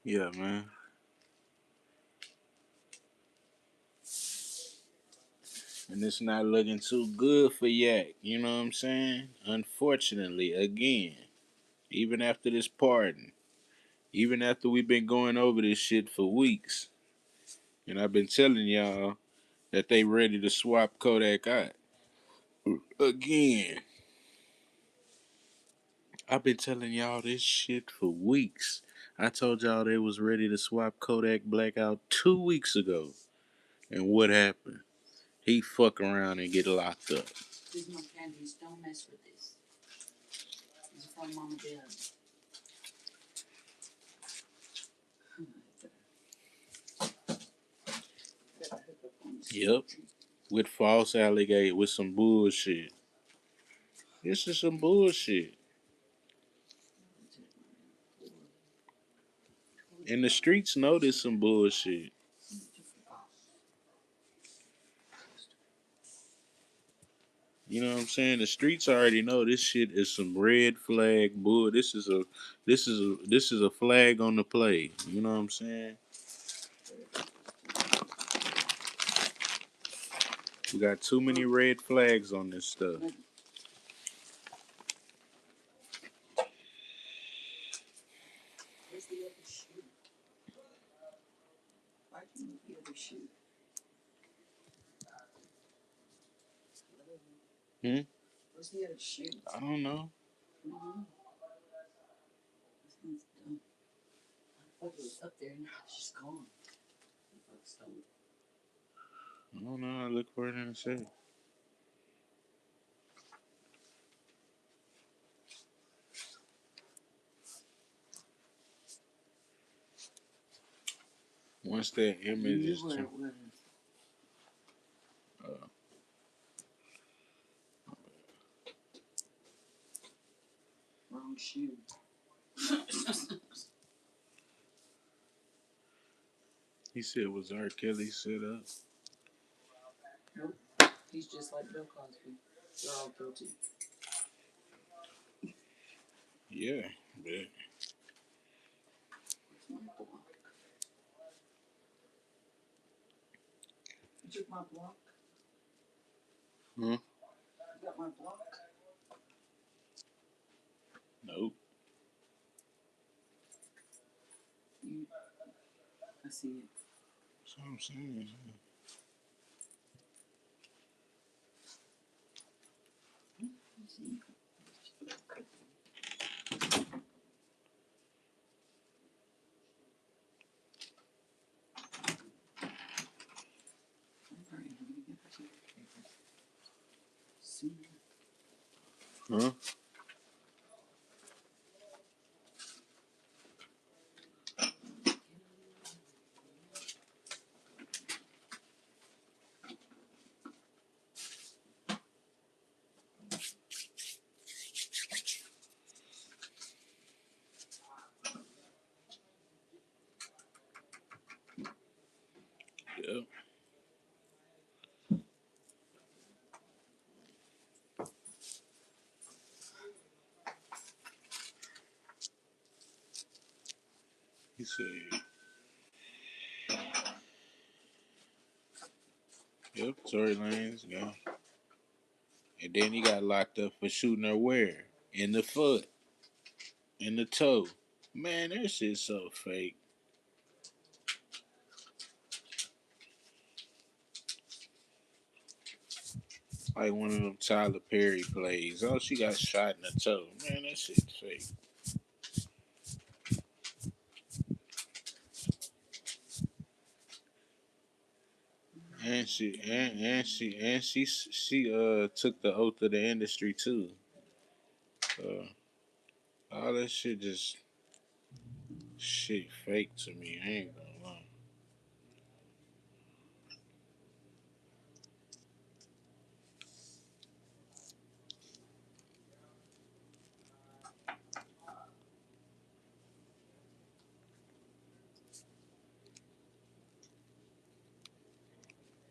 Yeah, man. And it's not looking too good for Yak. You know what I'm saying? Unfortunately, again, even after this pardon, even after we've been going over this shit for weeks, and I've been telling y'all that they ready to swap Kodak out. Again, I've been telling y'all this shit for weeks. I told y'all they was ready to swap Kodak Black out 2 weeks ago. And what happened? He fuck around and get locked up. These my candies. Don't mess with this. These are from Mama Deb. Yep. With false allegate with some bullshit. This is some bullshit. And the streets know this some bullshit. You know what I'm saying? The streets already know this shit is some red flag bull. This is a flag on the play. You know what I'm saying? We got too many red flags on this stuff. Hmm? I don't know. I don't know. I look for it in a second. Once that image is too. Wrong shoe. He said, was R. Kelly set up? Nope. He's just like Bill Cosby. They're all guilty. Yeah, but My block. You took my block? huh? You got my block? Nope. I see it. That's what I'm saying. Huh? Yep. He said, yep, Tory Lanez, yeah. And then he got locked up for shooting her where? In the foot. In the toe. Man, that shit's so fake. Like one of them Tyler Perry plays. Oh, she got shot in the toe. Man, that shit's fake. And she took the oath of the industry too. All that shit just shit fake to me. I ain't gonna lie.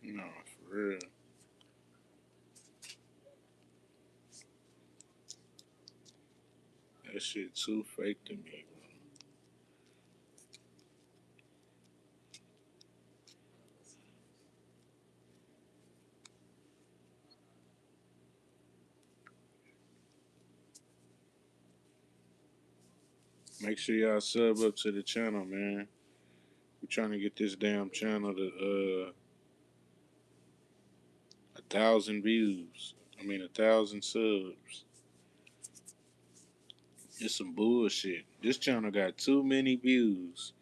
No, for real. That shit too fake to me. Make sure y'all sub up to the channel, man. We're trying to get this damn channel to 1,000 views. I mean 1,000 subs. It's some bullshit. This channel got too many views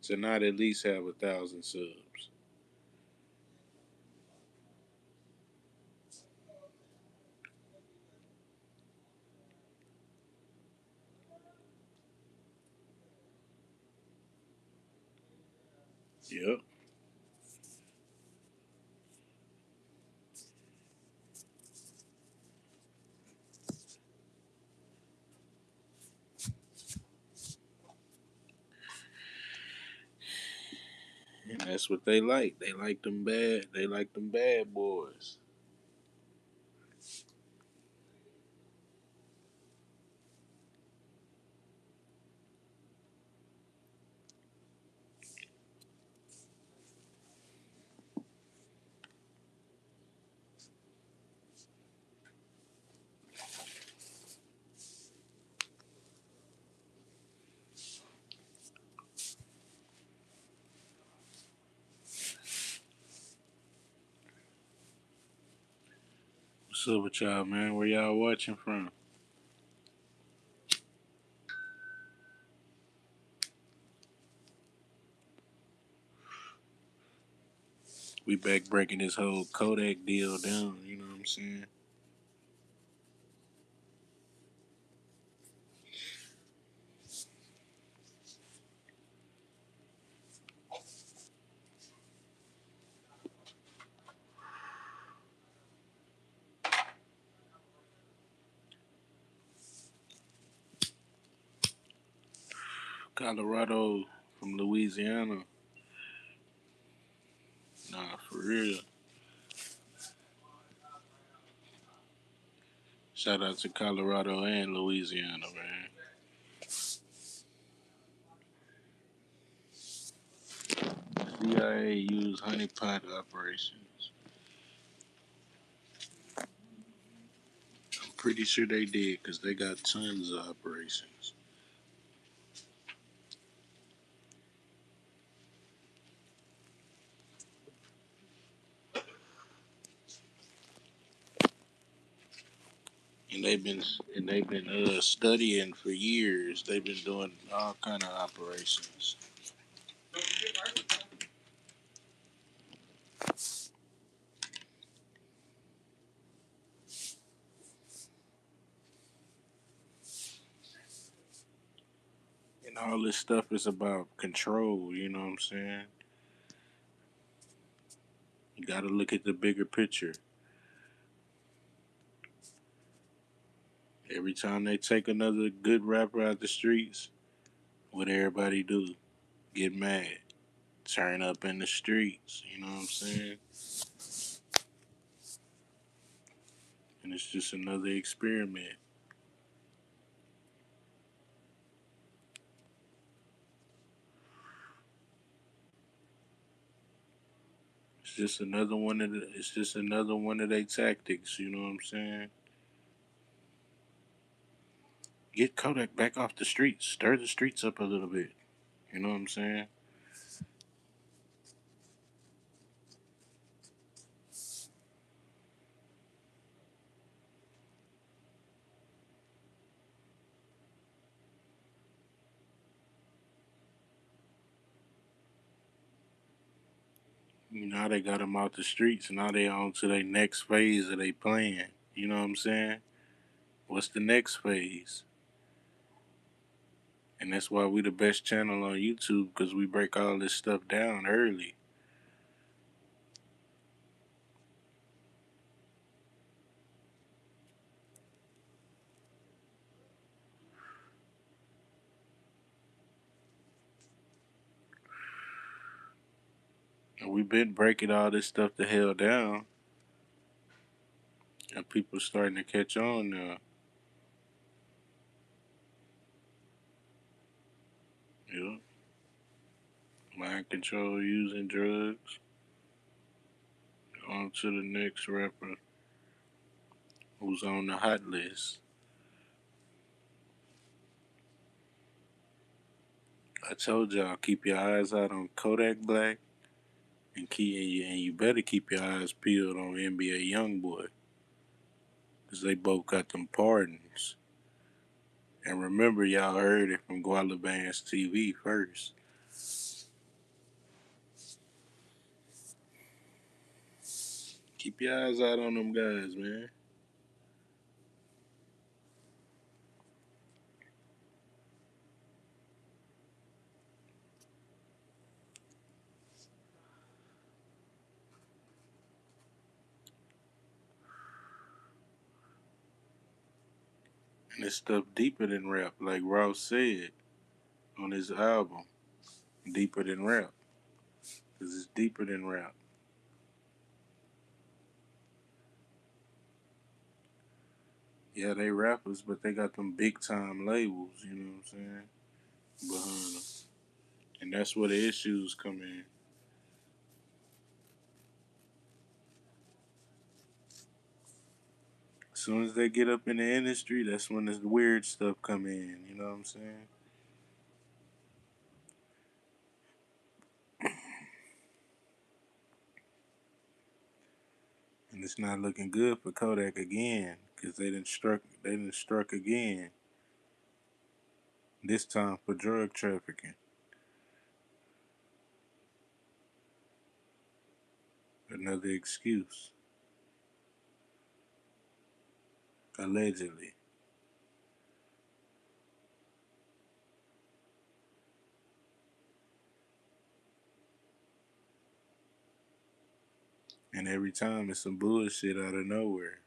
to not at least have 1,000 subs. Yep. And that's what they like. They like them bad. They like them bad boys. What's up with y'all, man? Where y'all watching from? We back breaking this whole Kodak deal down. You know what I'm saying? Colorado from Louisiana. Nah, for real. Shout out to Colorado and Louisiana, man. CIA use honeypot operations. I'm pretty sure they did because they got tons of operations. And they've been studying for years. They've been doing all kind of operations. And all this stuff is about control, you know what I'm saying? You gotta look at the bigger picture. Every time they take another good rapper out the streets, what everybody do? Get mad. Turn up in the streets, you know what I'm saying? And it's just another experiment. It's just another one of their tactics, you know what I'm saying? Get Kodak back off the streets. Stir the streets up a little bit. You know what I'm saying? Now they got them out the streets. Now they on to their next phase of their plan. You know what I'm saying? What's the next phase? And that's why we the best channel on YouTube because we break all this stuff down early. And we've been breaking all this stuff the hell down. And people starting to catch on now. You know? Mind control using drugs. On to the next rapper who's on the hot list. I told y'all keep your eyes out on Kodak Black and you better keep your eyes peeled on NBA YoungBoy because they both got them pardons. And remember, y'all heard it from Gualabans TV first. Keep your eyes out on them guys, man. And it's stuff deeper than rap, like Ross said on his album. Deeper than rap, because it's deeper than rap. Yeah, they rappers, but they got them big time labels, you know what I'm saying? Behind them. And that's where the issues come in. As soon as they get up in the industry, that's when the weird stuff come in, you know what I'm saying? It's not looking good for Kodak again, cause they done struck again. This time for drug trafficking. Another excuse, allegedly. And every time it's some bullshit out of nowhere.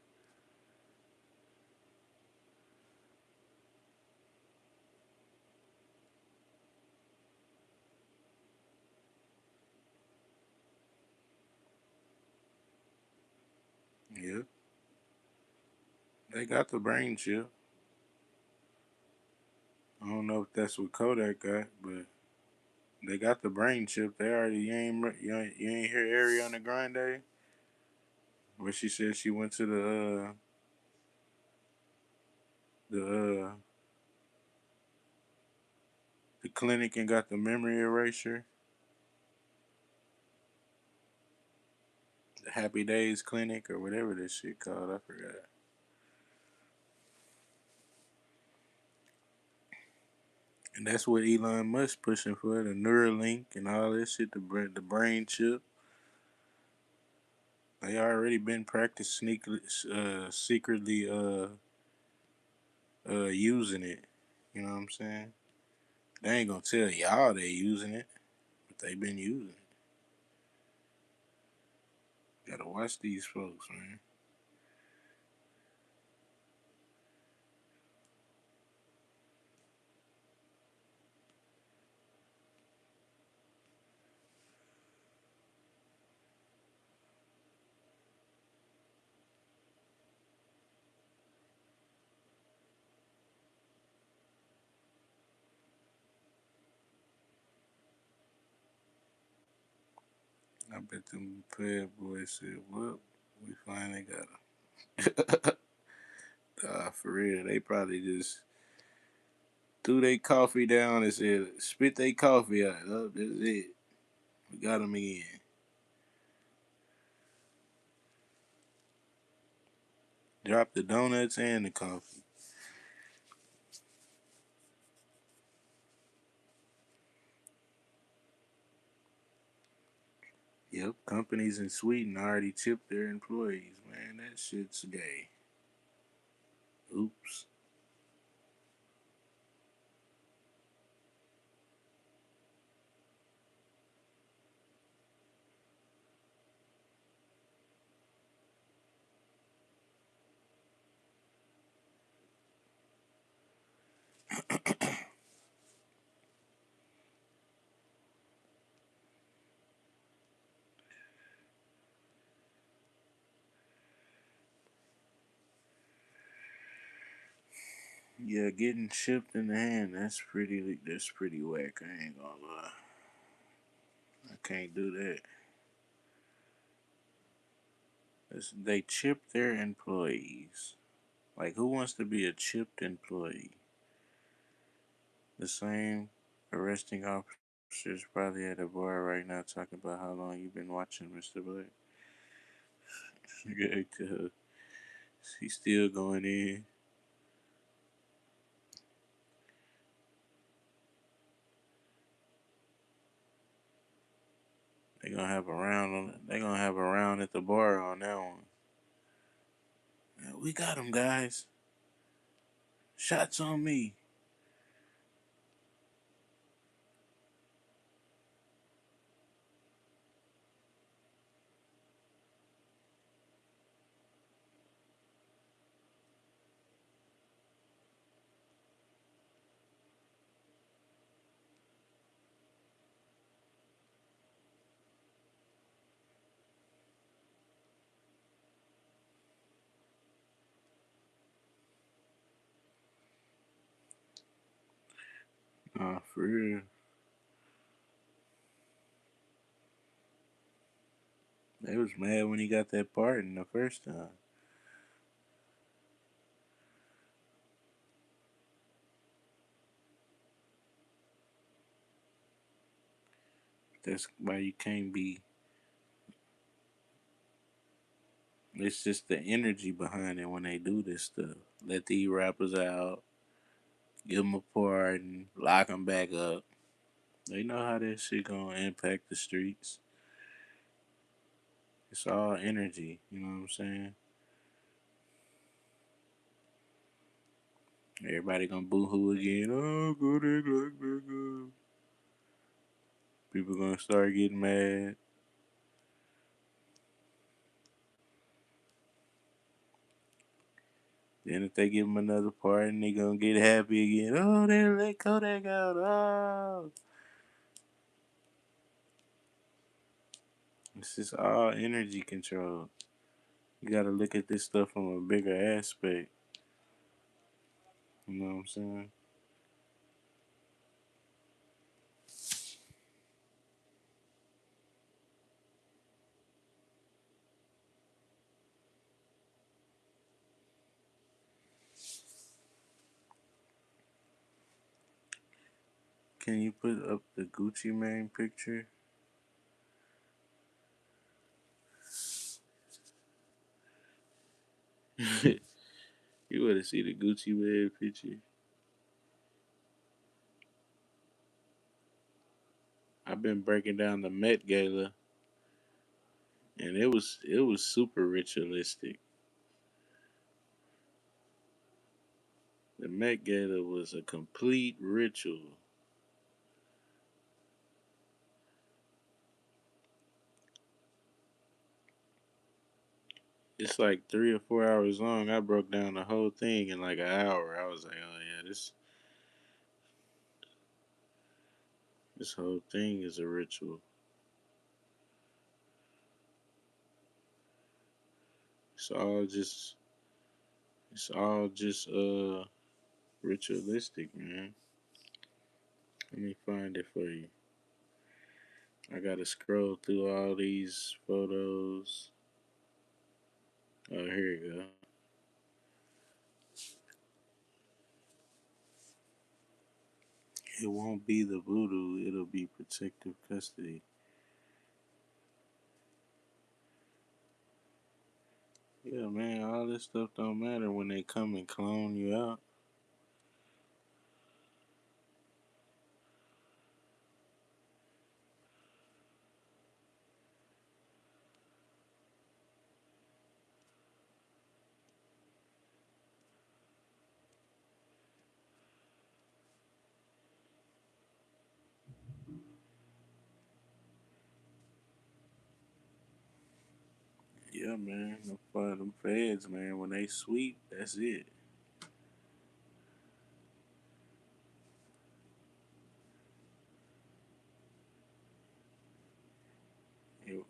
Yep, they got the brain chip. I don't know if that's what Kodak got, but they got the brain chip. They already you ain't hear Ariana Grande where she said she went to the the clinic and got the memory erasure, the Happy Days clinic or whatever this shit called. I forgot. And that's what Elon Musk pushing for, the Neuralink and all this shit, the brain chip. They already been secretly using it. You know what I'm saying? They ain't gonna tell y'all they using it, but they been using it. Gotta watch these folks, man. I bet them Fed boys said, "Well, we finally got him." For real, they probably just threw their coffee down and said, "Spit their coffee out." Oh, that's it. We got him again. Drop the donuts and the coffee. Yep, companies in Sweden already tipped their employees. Man, that shit's gay. Oops. Yeah, getting shipped in the hand, that's pretty whack. I ain't gonna lie. I can't do that. They chip their employees. Like, who wants to be a chipped employee? The same arresting officers probably at a bar right now talking about how long you've been watching Mr. Black. He's still going in. They gonna have a round at the bar on that one. Yeah, we got him, guys. Shots on me. Nah, for real. They was mad when he got that pardon the first time. That's why you can't be. It's just the energy behind it when they do this stuff. Let these rappers out, give them a pardon, lock them back up. They know how that shit gonna impact the streets. It's all energy, you know what I'm saying? Everybody gonna boo hoo again. Oh, go there, look back up. People gonna start getting mad. Then if they give them another pardon, they gonna get happy again. Oh, they let Kodak out. Oh, it's just all energy control. You gotta look at this stuff from a bigger aspect. You know what I'm saying? Can you put up the Gucci Mane picture? You wanna see the Gucci Mane picture? I've been breaking down the Met Gala, and it was super ritualistic. The Met Gala was a complete ritual. It's like 3 or 4 hours long. I broke down the whole thing in like an hour. I was like, oh yeah, this whole thing is a ritual. It's all just it's all just ritualistic, man. Let me find it for you. I gotta scroll through all these photos. Oh, here you go. It won't be the voodoo. It'll be protective custody. Yeah, man. All this stuff don't matter when they come and clone you out. Yeah, man. Them feds, man. When they sweep, that's it.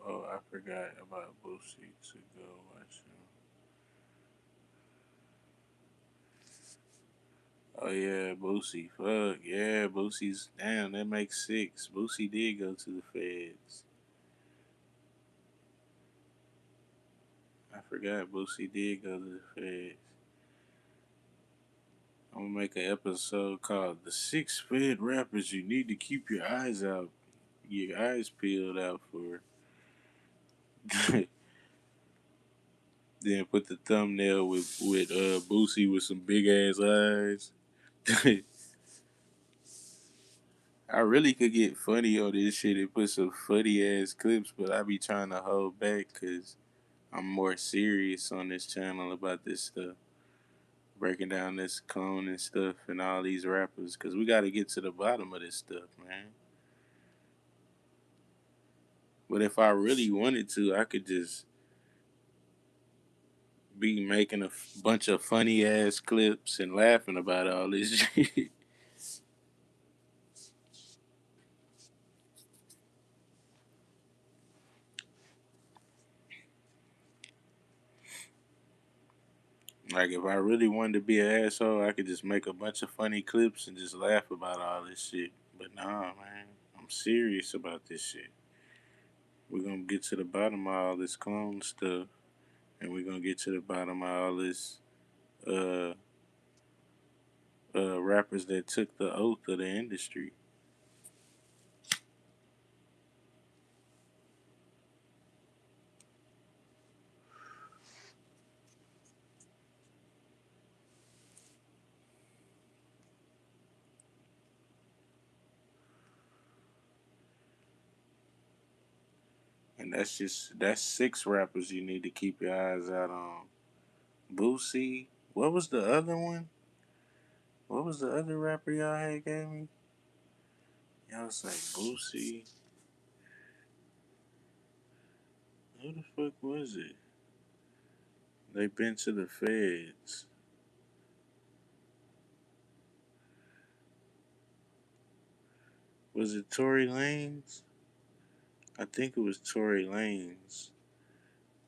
Oh, I forgot about Boosie to go watch him. Oh yeah, Boosie. Fuck yeah, Boosie's damn. That makes six. Boosie did go to the feds. I forgot Boosie did go to the feds. I'm gonna make an episode called "The Six Fed Rappers You Need to Keep Your Eyes Peeled Out For." Then put the thumbnail with Boosie with some big ass eyes. I really could get funny on this shit and put some funny ass clips, but I be trying to hold back because I'm more serious on this channel about this stuff, breaking down this clone and stuff and all these rappers because we got to get to the bottom of this stuff, man. But if I really wanted to, I could just be making a bunch of funny ass clips and laughing about all this shit. Like if I really wanted to be an asshole, I could just make a bunch of funny clips and just laugh about all this shit. But nah, man, I'm serious about this shit. We're gonna get to the bottom of all this clone stuff, and we're gonna get to the bottom of all this uh rappers that took the oath of the industry. And that's six rappers you need to keep your eyes out on. Boosie. What was the other one? What was the other rapper y'all had gave me? Y'all was like Boosie. Who the fuck was it? They been to the feds. Was it Tory Lanez? I think it was Tory Lanez.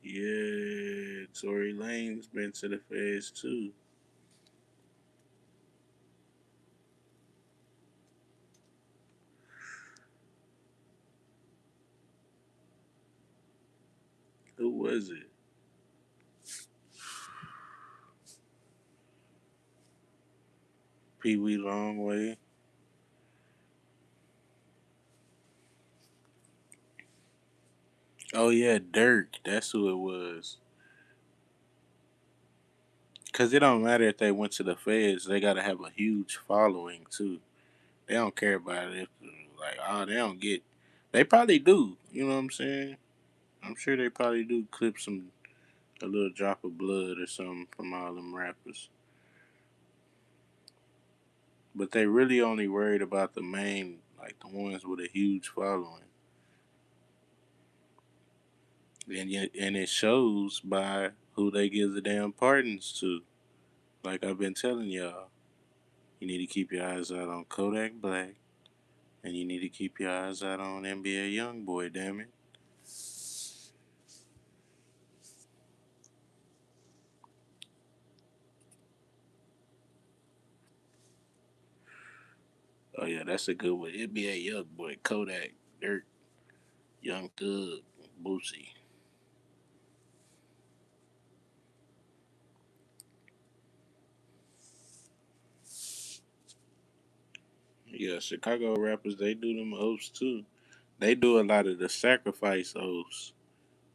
Yeah, Tory Lanez been to the feds too. Who was it? Pee Wee Longway. Oh yeah, Dirk. That's who it was. Cause it don't matter if they went to the feds. They gotta have a huge following too. They don't care about it. If, like, oh, they don't get. They probably do. You know what I'm saying? I'm sure they probably do clip some a little drop of blood or something from all them rappers. But they really only worried about the main, like the ones with a huge following. And yet, and it shows by who they give the damn pardons to. Like I've been telling y'all, you need to keep your eyes out on Kodak Black, and you need to keep your eyes out on NBA YoungBoy. Damn it. Oh yeah, that's a good one. NBA YoungBoy, Kodak, Dirt, Young Thug, Boosie. Yeah, Chicago rappers, they do them oaths too. They do a lot of the sacrifice oaths.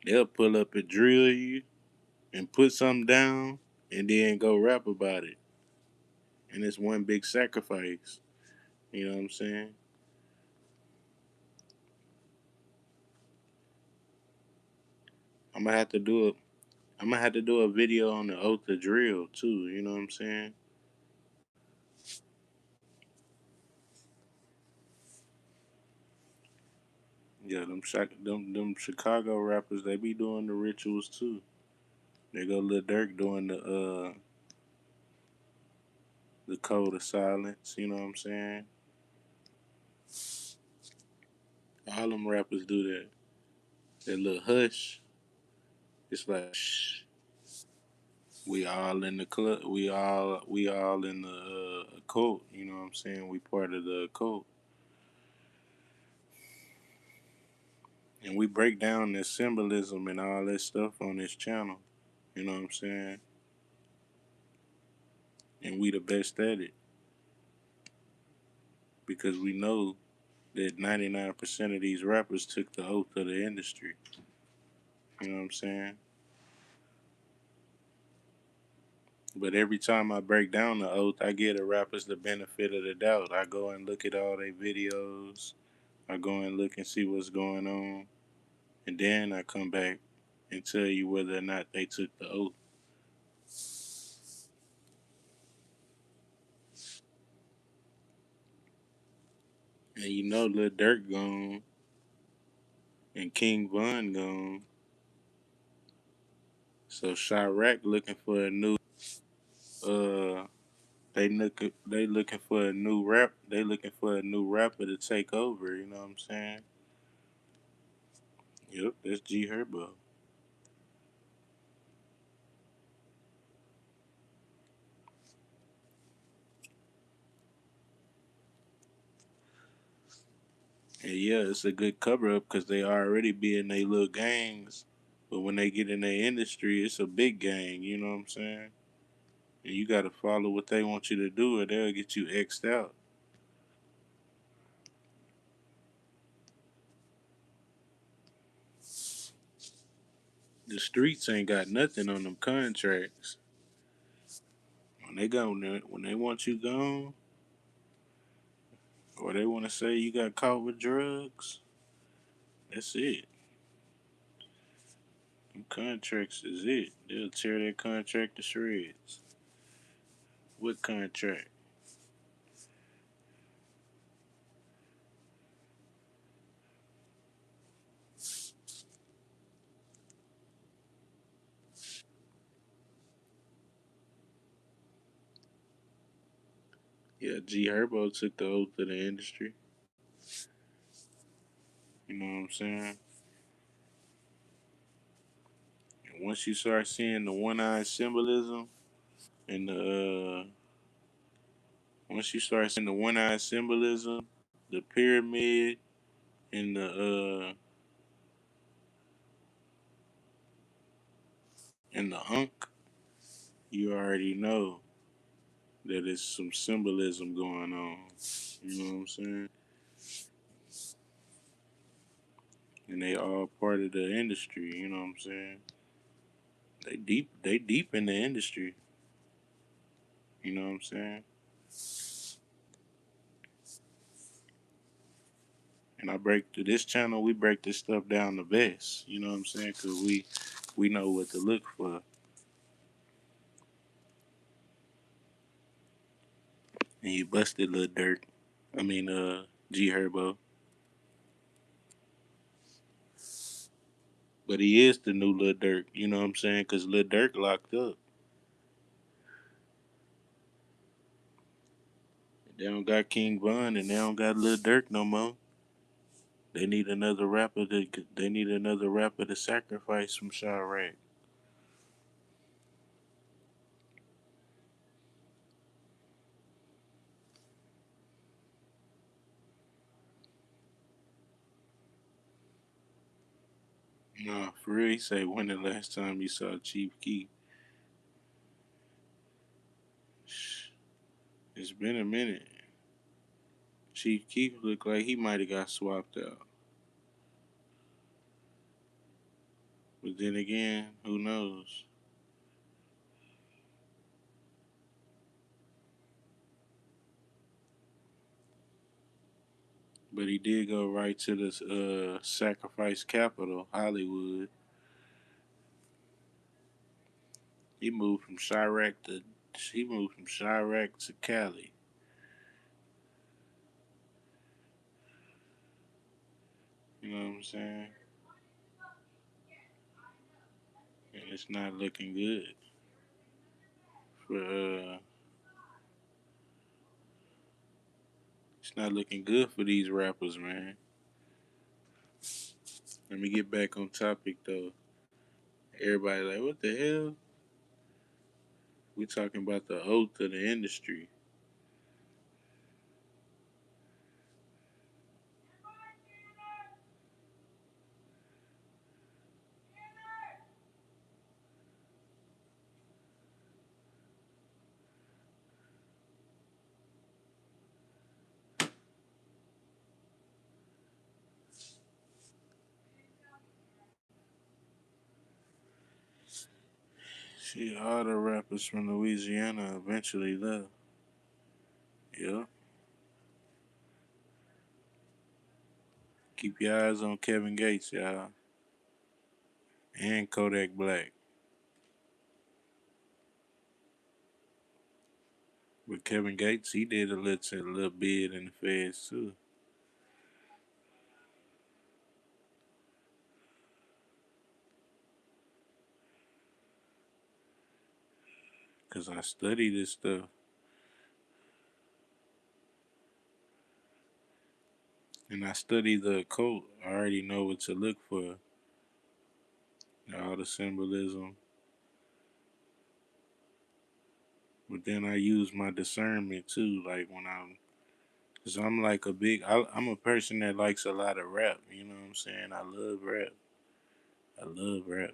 They'll pull up and drill you and put something down and then go rap about it. And it's one big sacrifice. You know what I'm saying? I'm gonna have to do a I'm gonna have to do a video on the oath of drill too. You know what I'm saying? Yeah, them Chicago rappers, they be doing the rituals too. They go Lil Durk doing the code of silence. You know what I'm saying? All them rappers do that. That little hush. It's like shh. We all in the club. We all in the cult. You know what I'm saying? We part of the cult, and we break down this symbolism and all that stuff on this channel. You know what I'm saying? And we the best at it because we know that 99% of these rappers took the oath of the industry. You know what I'm saying? But every time I break down the oath, I give the rappers the benefit of the doubt. I go and look at all their videos. I go and look and see what's going on. And then I come back and tell you whether or not they took the oath. And you know Lil Durk gone and King Von gone. So Chirac looking for a new they looking for a new rap they looking for a new rapper to take over, you know what I'm saying? Yep, that's G Herbo. And yeah, it's a good cover up because they already be in their little gangs. But when they get in their industry, it's a big gang, you know what I'm saying? And you gotta follow what they want you to do or they'll get you X'd out. The streets ain't got nothing on them contracts. When they want you gone, or they want to say you got caught with drugs, that's it. Contracts is it. They'll tear that contract to shreds. What contract? Yeah, G Herbo took the oath of the industry. You know what I'm saying? And once you start seeing the one-eyed symbolism and the once you start seeing the one-eyed symbolism, the pyramid and the unk, you already know that it's some symbolism going on. You know what I'm saying? And they all part of the industry. You know what I'm saying? They deep in the industry. You know what I'm saying? And I break to this channel. We break this stuff down the best. You know what I'm saying? Cause we know what to look for. And you busted Lil Dirt. I mean, G Herbo. But he is the new Lil Durk. You know what I'm saying? Cause Lil Durk locked up. They don't got King Von and they don't got Lil Durk no more. They need another rapper to. They need another rapper to sacrifice from Chirac. Nah, for real. He say when the last time you saw Chief Keef? It's been a minute. Chief Keef looked like he might have got swapped out. But then again, who knows? But he did go right to the sacrifice capital, Hollywood. He moved from Chirac to he moved from Chirac to Cali. You know what I'm saying? And it's not looking good for it's not looking good for these rappers, man. Let me get back on topic though. Everybody like, what the hell? We talking about the oath of the industry. See, all the rappers from Louisiana eventually left. Yeah. Keep your eyes on Kevin Gates, y'all. And Kodak Black. But Kevin Gates, he did a little bid in the feds too. Cause I study this stuff. And I study the occult. I already know what to look for. All the symbolism. But then I use my discernment too. Like when cause I'm like I'm a person that likes a lot of rap. You know what I'm saying? I love rap. I love rap.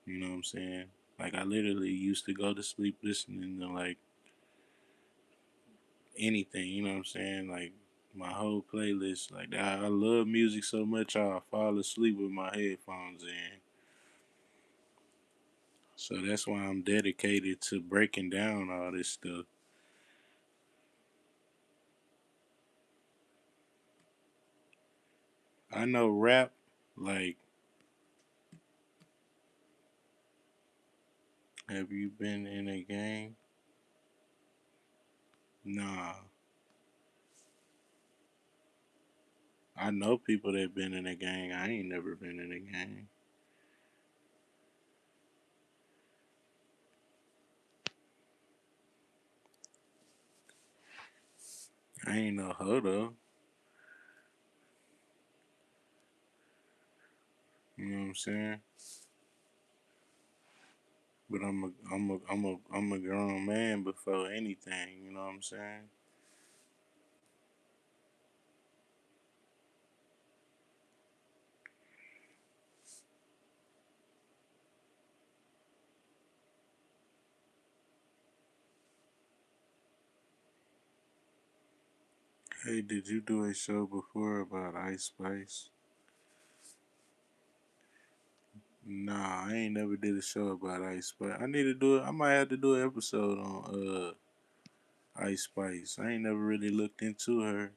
You know what I'm saying? Like I literally used to go to sleep listening to like anything. You know what I'm saying? Like my whole playlist. Like I love music so much I'll fall asleep with my headphones in. So that's why I'm dedicated to breaking down all this stuff. I know rap, like Have you been in a gang? Nah. I know people that been in a gang. I ain't never been in a gang. I ain't no hoe though. You know what I'm saying? But I'm a grown man before anything. You know what I'm saying? Hey, did you do a show before about Ice Spice? Nah, I ain't never did a show about Ice Spice. I need to do it. I might have to do an episode on Ice Spice. I ain't never really looked into her.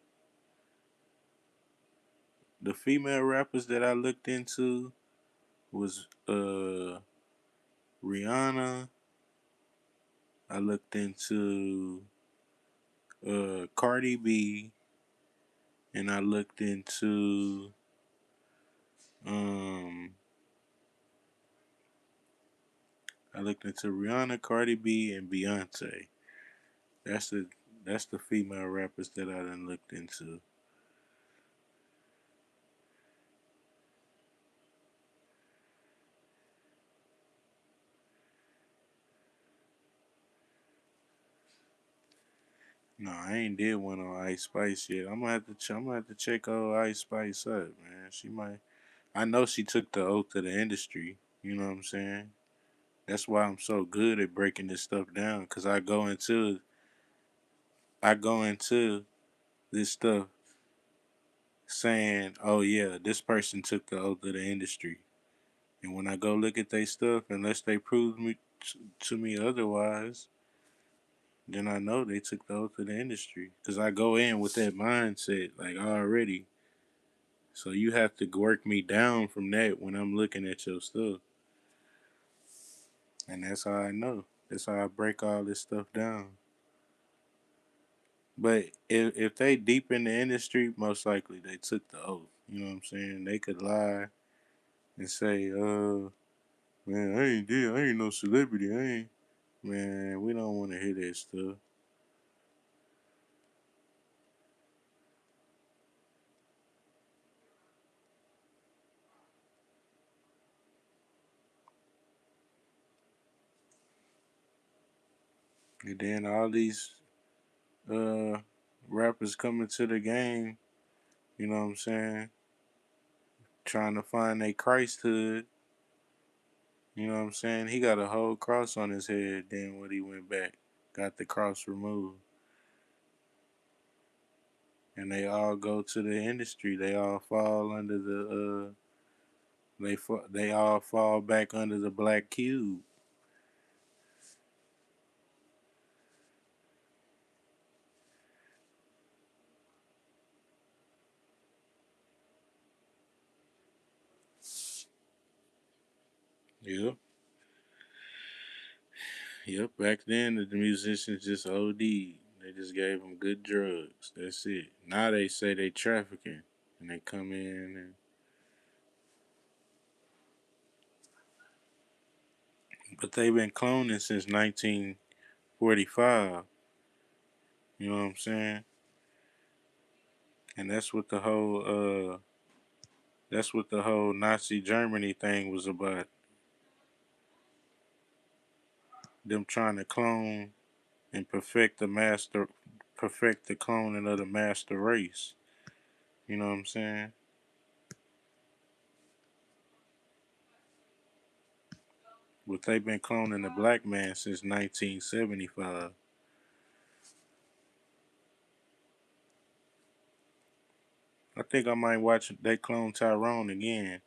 The female rappers that I looked into was Rihanna. I looked into Cardi B, and um I looked into Rihanna, Cardi B, and Beyonce. That's the that's the female rappers that I done looked into. No, I ain't did one on Ice Spice yet. I'm gonna have to check old Ice Spice up, man. She might. I know she took the oath to the industry. You know what I'm saying? That's why I'm so good at breaking this stuff down. Cause I go into this stuff saying, "Oh yeah, this person took the oath of the industry." And when I go look at their stuff, unless they prove to me otherwise, then I know they took the oath of the industry. Cause I go in with that mindset, like already. So you have to work me down from that when I'm looking at your stuff, and that's how I know. That's how I break all this stuff down. But if they deep in the industry, most likely they took the oath. You know what I'm saying? They could lie and say, man, I ain't no celebrity, I ain't." Man, we don't want to hear that stuff. And then all these uh rappers coming to the game, you know what I'm saying? Trying to find a Christhood, you know what I'm saying? He got a whole cross on his head. Then when he went back, got the cross removed, and they all go to the industry. They all fall under they all fall back under the black cube. Yep, yep. Back then, the musicians just OD. They just gave them good drugs. That's it. Now they say they trafficking, and they come in and. But they've been cloning since 1945. You know what I'm saying? And that's what the whole Nazi Germany thing was about. Them trying to clone and perfect the cloning of the master race. You know what I'm saying? But they've been cloning the black man since 1975. I think I might watch they clone Tyrone again.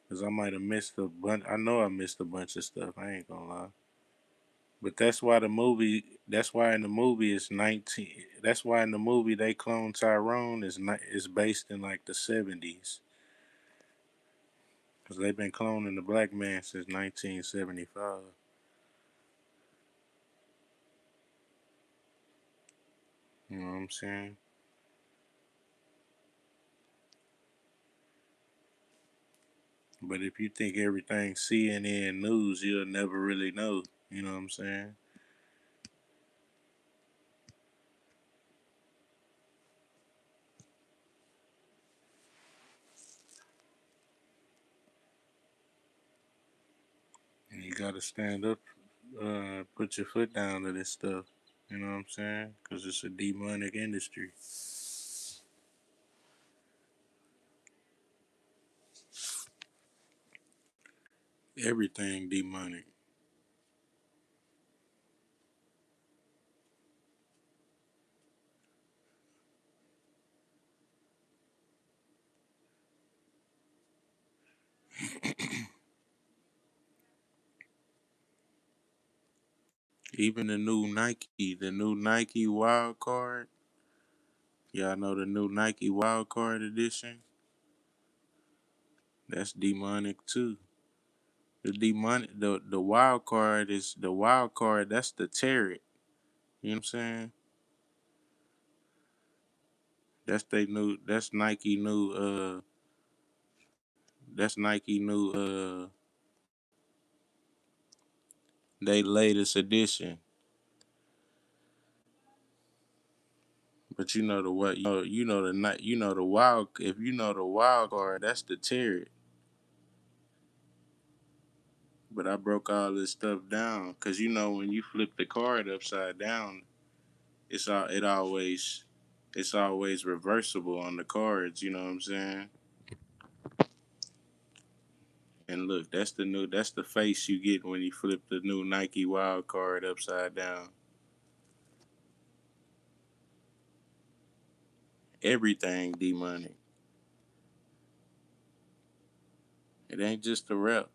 Cause I might have missed a bunch. I know I missed a bunch of stuff. I ain't gonna lie. But that's why the movie. That's why in the movie it's 19. That's why in the movie they clone Tyrone is based in like the 70s. Cause they've been cloning the black man since 1975. You know what I'm saying? But if you think everything CNN news, you'll never really know. You know what I'm saying? And you gotta stand up, put your foot down to this stuff. You know what I'm saying? Because it's a demonic industry. Everything demonic. Even the new Nike Wild Card. Y'all know the new Nike Wild Card edition? That's demonic too. The wild card is the wild card. That's the tarot. You know what I'm saying? That's they new. That's Nike new. That's Nike new. They latest edition. But you know the what? You know the night. You know the wild. If you know the wild card, that's the tarot. But I broke all this stuff down because you know when you flip the card upside down, it's always reversible on the cards. You know what I'm saying? And look, that's the face you get when you flip the new Nike Wild Card upside down. Everything demonic. It ain't just a rep.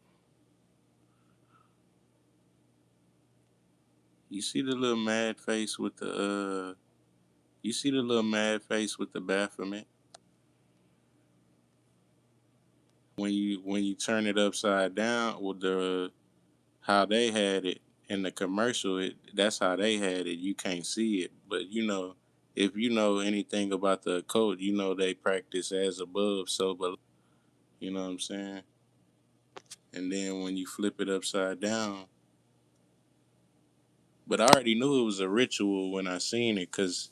You see the little mad face with the you see the little mad face with the Baphomet when you turn it upside down with the how they had it in the commercial. That's how they had it. You can't see it, but you know if you know anything about the occult, you know they practice as above, so below. You know what I'm saying? And then when you flip it upside down, but I already knew it was a ritual when I seen it, cause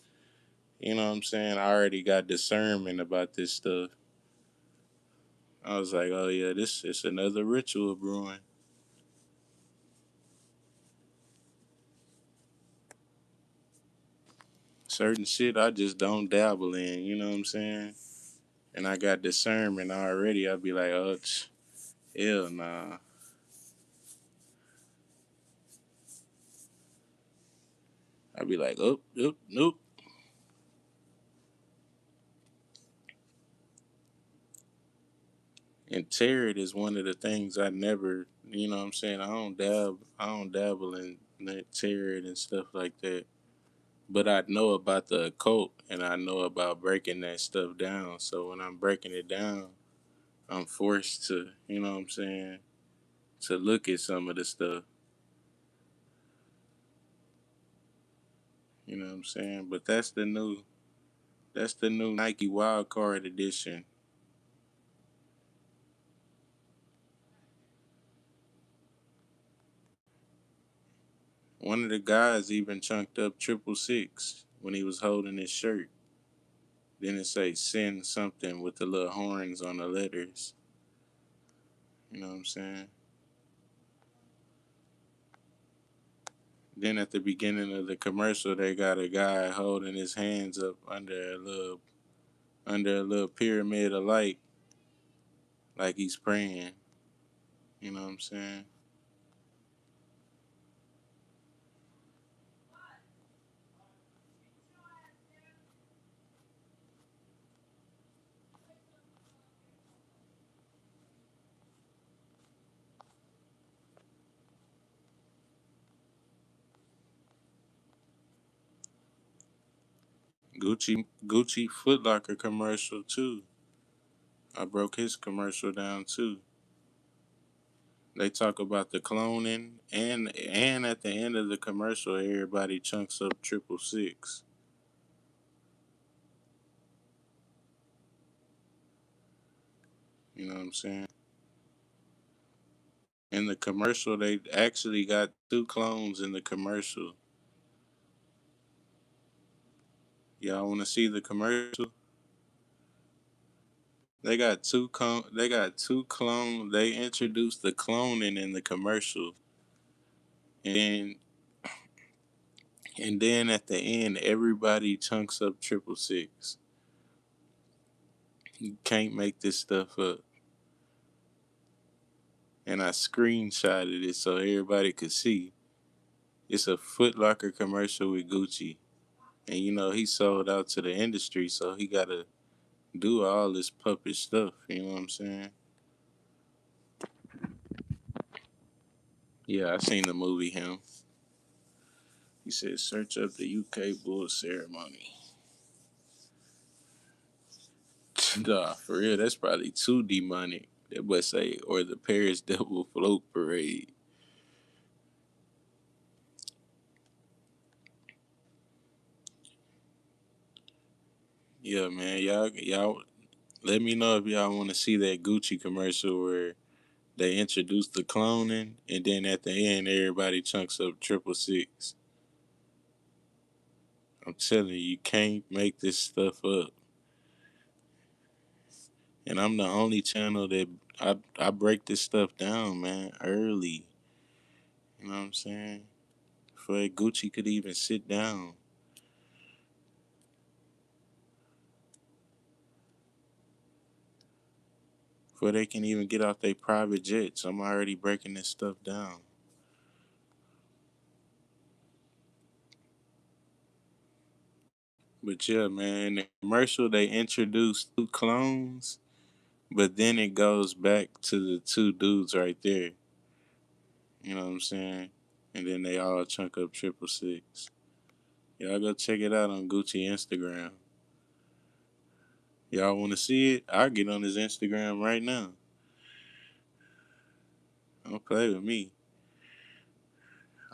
you know what I'm saying. I already got discernment about this stuff. I was like, oh yeah, this is another ritual brewing. Certain shit I just don't dabble in. You know what I'm saying? And I got discernment already. I'd be like, oh, hell nah. I'd be like, oh, nope, nope. And tarot is one of the things I never, you know what I'm saying. I don't dabble in that tarot and stuff like that. But I know about the occult and I know about breaking that stuff down. So when I'm breaking it down, I'm forced to, you know what I'm saying, to look at some of the stuff. You know what I'm saying? But that's the new Nike Wild Card edition. One of the guys even chunked up 666 when he was holding his shirt. Then it say send something with the little horns on the letters. You know what I'm saying? Then at the beginning of the commercial, they got a guy holding his hands up under a little pyramid of light, like he's praying. You know what I'm saying? Gucci Foot Locker commercial too. I broke his commercial down too. They talk about the cloning and at the end of the commercial, everybody chunks up 666. You know what I'm saying? In the commercial, they actually got two clones in the commercial. Y'all want to see the commercial? They got two clone. They introduced the cloning in the commercial, and then at the end, everybody chunks up 666. You can't make this stuff up. And I screenshotted it so everybody could see. It's a Foot Locker commercial with Gucci, and he sold out to the industry, so he gotta do all this puppet stuff. You know what I'm saying? Yeah, I seen the movie Him. He said, "Search up the UK bull ceremony." Nah, for real, that's probably too demonic. That boy say, or the Paris Devil Float Parade. Yeah, man, y'all, let me know if y'all want to see that Gucci commercial where they introduce the cloning, and then at the end, everybody chunks up 666. I'm telling you, you can't make this stuff up. And I'm the only channel that I break this stuff down, man, early. You know what I'm saying? Before Gucci could even sit down. Before they can even get off their private jets, I'm already breaking this stuff down. But yeah, man, the commercial they introduced two clones, but then it goes back to the two dudes right there. You know what I'm saying? And then they all chunk up 666. Y'all go check it out on Gucci Instagram. Y'all want to see it? I'll get on his Instagram right now. Don't play with me.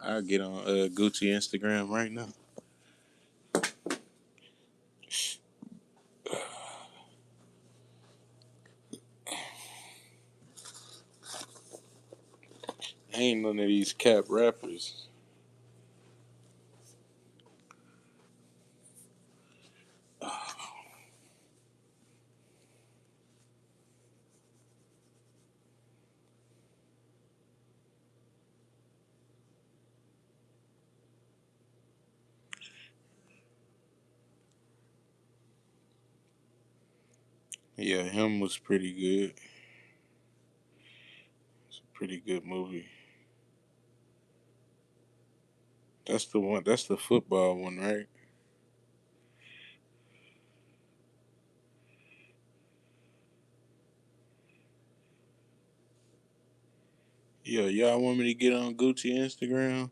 I'll get on Gucci Instagram right now. Ain't none of these cap rappers. Yeah, Him was pretty good. It's a pretty good movie. That's the one. That's the football one, right? Yeah, y'all want me to get on Gucci Instagram?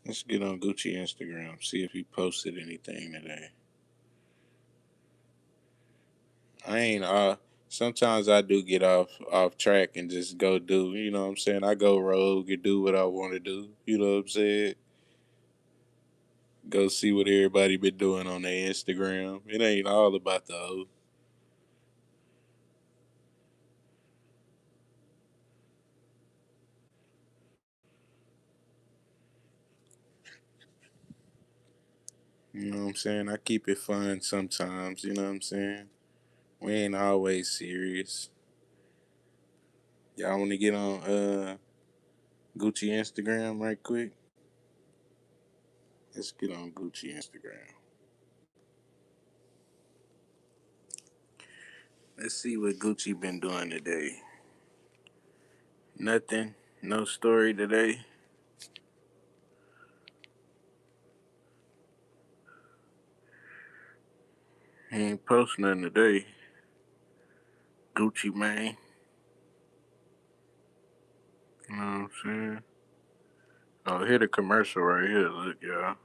Let's get on Gucci Instagram. See if he posted anything today. I ain't. Sometimes I do get off track and just go do. You know what I'm saying? I go rogue and do what I want to do. You know what I'm saying? Go see what everybody been doing on their Instagram. It ain't all about the O. You know what I'm saying? I keep it fun sometimes. You know what I'm saying? We ain't always serious. Y'all want to get on Gucci Instagram right quick? Let's get on Gucci Instagram. Let's see what Gucci been doing today. Nothing. No story today. He ain't post nothing today. Gucci man. You know what I'm saying? Oh, here the commercial right here. Look, y'all.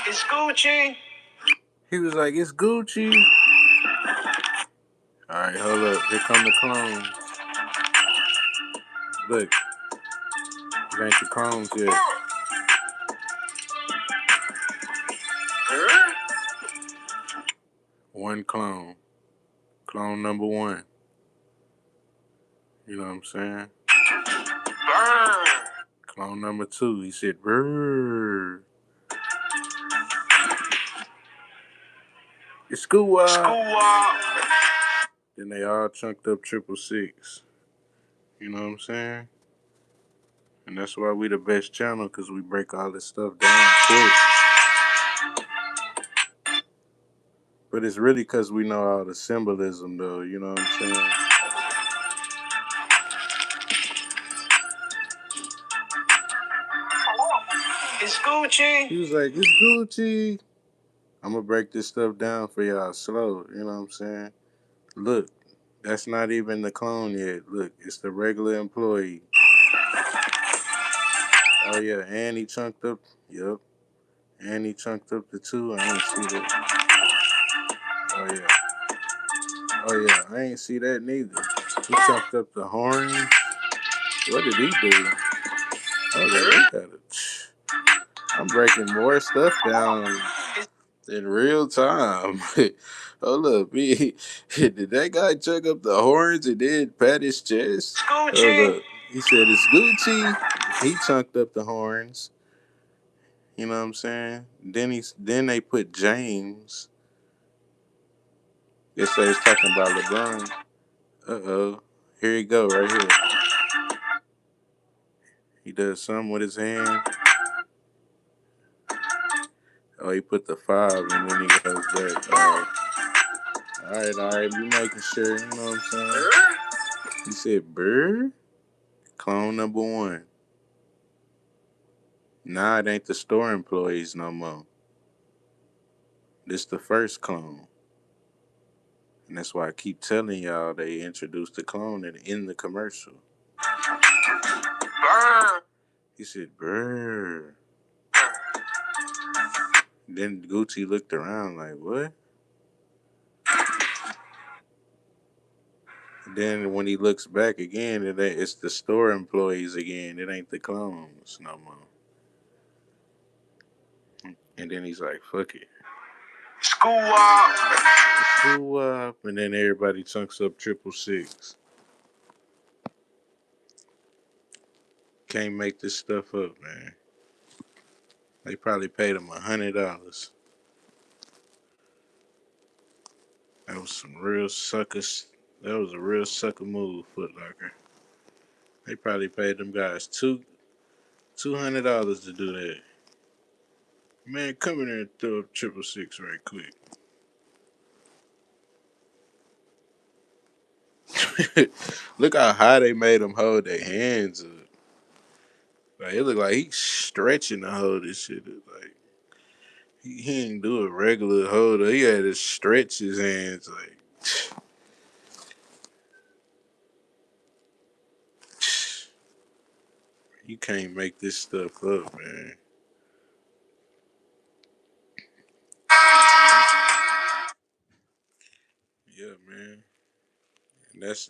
It's Gucci. He was like, "It's Gucci." All right, hold up. Here come the clones. Look, it ain't the clones yet. One clone. Clone number one. You know what I'm saying? Brr. Clone number two, he said, brr. It's school up. School up. Then they all chunked up 666. You know what I'm saying? And that's why we the best channel, because we break all this stuff down quick. But it's really because we know all the symbolism, though. You know what I'm saying? It's Gucci. He was like, it's Gucci. I'm going to break this stuff down for y'all slow. You know what I'm saying? Look, that's not even the clone yet. Look, it's the regular employee. Oh, yeah, and he chunked up. Yup. And he chunked up the two. I ain't see that. Oh, yeah. Oh, yeah, I ain't see that neither. He chunked up the horns. What did he do? Oh, yeah, I'm breaking more stuff down in real time. Hold up, did that guy chug up the horns and then pat his chest? Gucci. Hold up. He said it's Gucci. He chunked up the horns. You know what I'm saying? Then they put James. They say it's talking about LeBron. Uh-oh. Here he go right here. He does something with his hand. Oh, he put the 5 and then he goes back. All right. We making sure. You know what I'm saying? He said, "Bird." Clone number one. Nah, it ain't the store employees no more. This the first clone. And that's why I keep telling y'all they introduced the clone in the commercial. Brr. He said, brr. Then Gucci looked around like, what? And then when he looks back again, it's the store employees again. It ain't the clones no more. And then he's like, fuck it. School up. School up. And then everybody chunks up 666. Can't make this stuff up, man. They probably paid him $100. That was some real suckers. That was a real sucker move, Foot Locker. They probably paid them guys $200 to do that. Man, come in there and throw up 666 right quick. Look how high they made him hold their hands up. Like it looked like he's stretching to hold this shit. Like he didn't do a regular holder. He had to stretch his hands. Like you can't make this stuff up, man. Yeah, man. And that's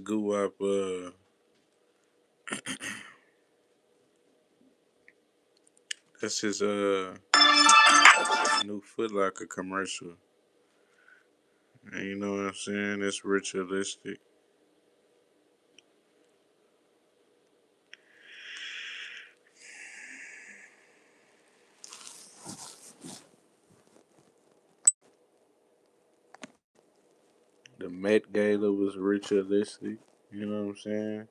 Guwap. That's his new Foot Locker commercial. And you know what I'm saying? It's ritualistic. The Met Gala was ritualistic. You know what I'm saying?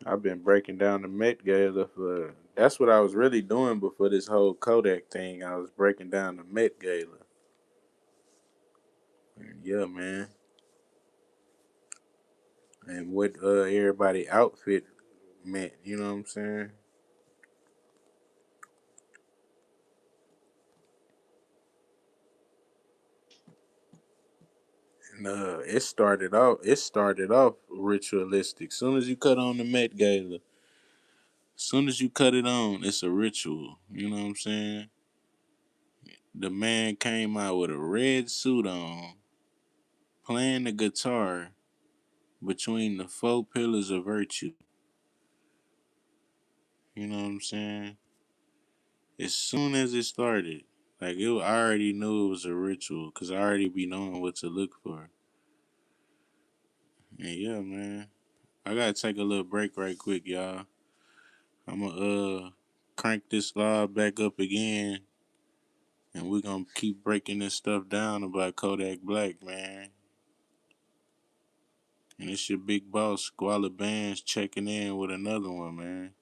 I've been breaking down the Met Gala for. That's what I was really doing before this whole Kodak thing. I was breaking down the Met Gala. And yeah, man. And what everybody outfit meant. You know what I'm saying? And it started off. It started off ritualistic. Soon as you cut on the Met Gala, soon as you cut it on, it's a ritual. You know what I'm saying? The man came out with a red suit on, playing the guitar between the four pillars of virtue. You know what I'm saying? As soon as it started, Like I already knew it was a ritual because I already be knowing what to look for. And yeah, man, I gotta take a little break right quick, y'all. I'ma crank this live back up again, and we're gonna keep breaking this stuff down about Kodak Black, man. And it's your big boss, Squalor Bands, checking in with another one, man.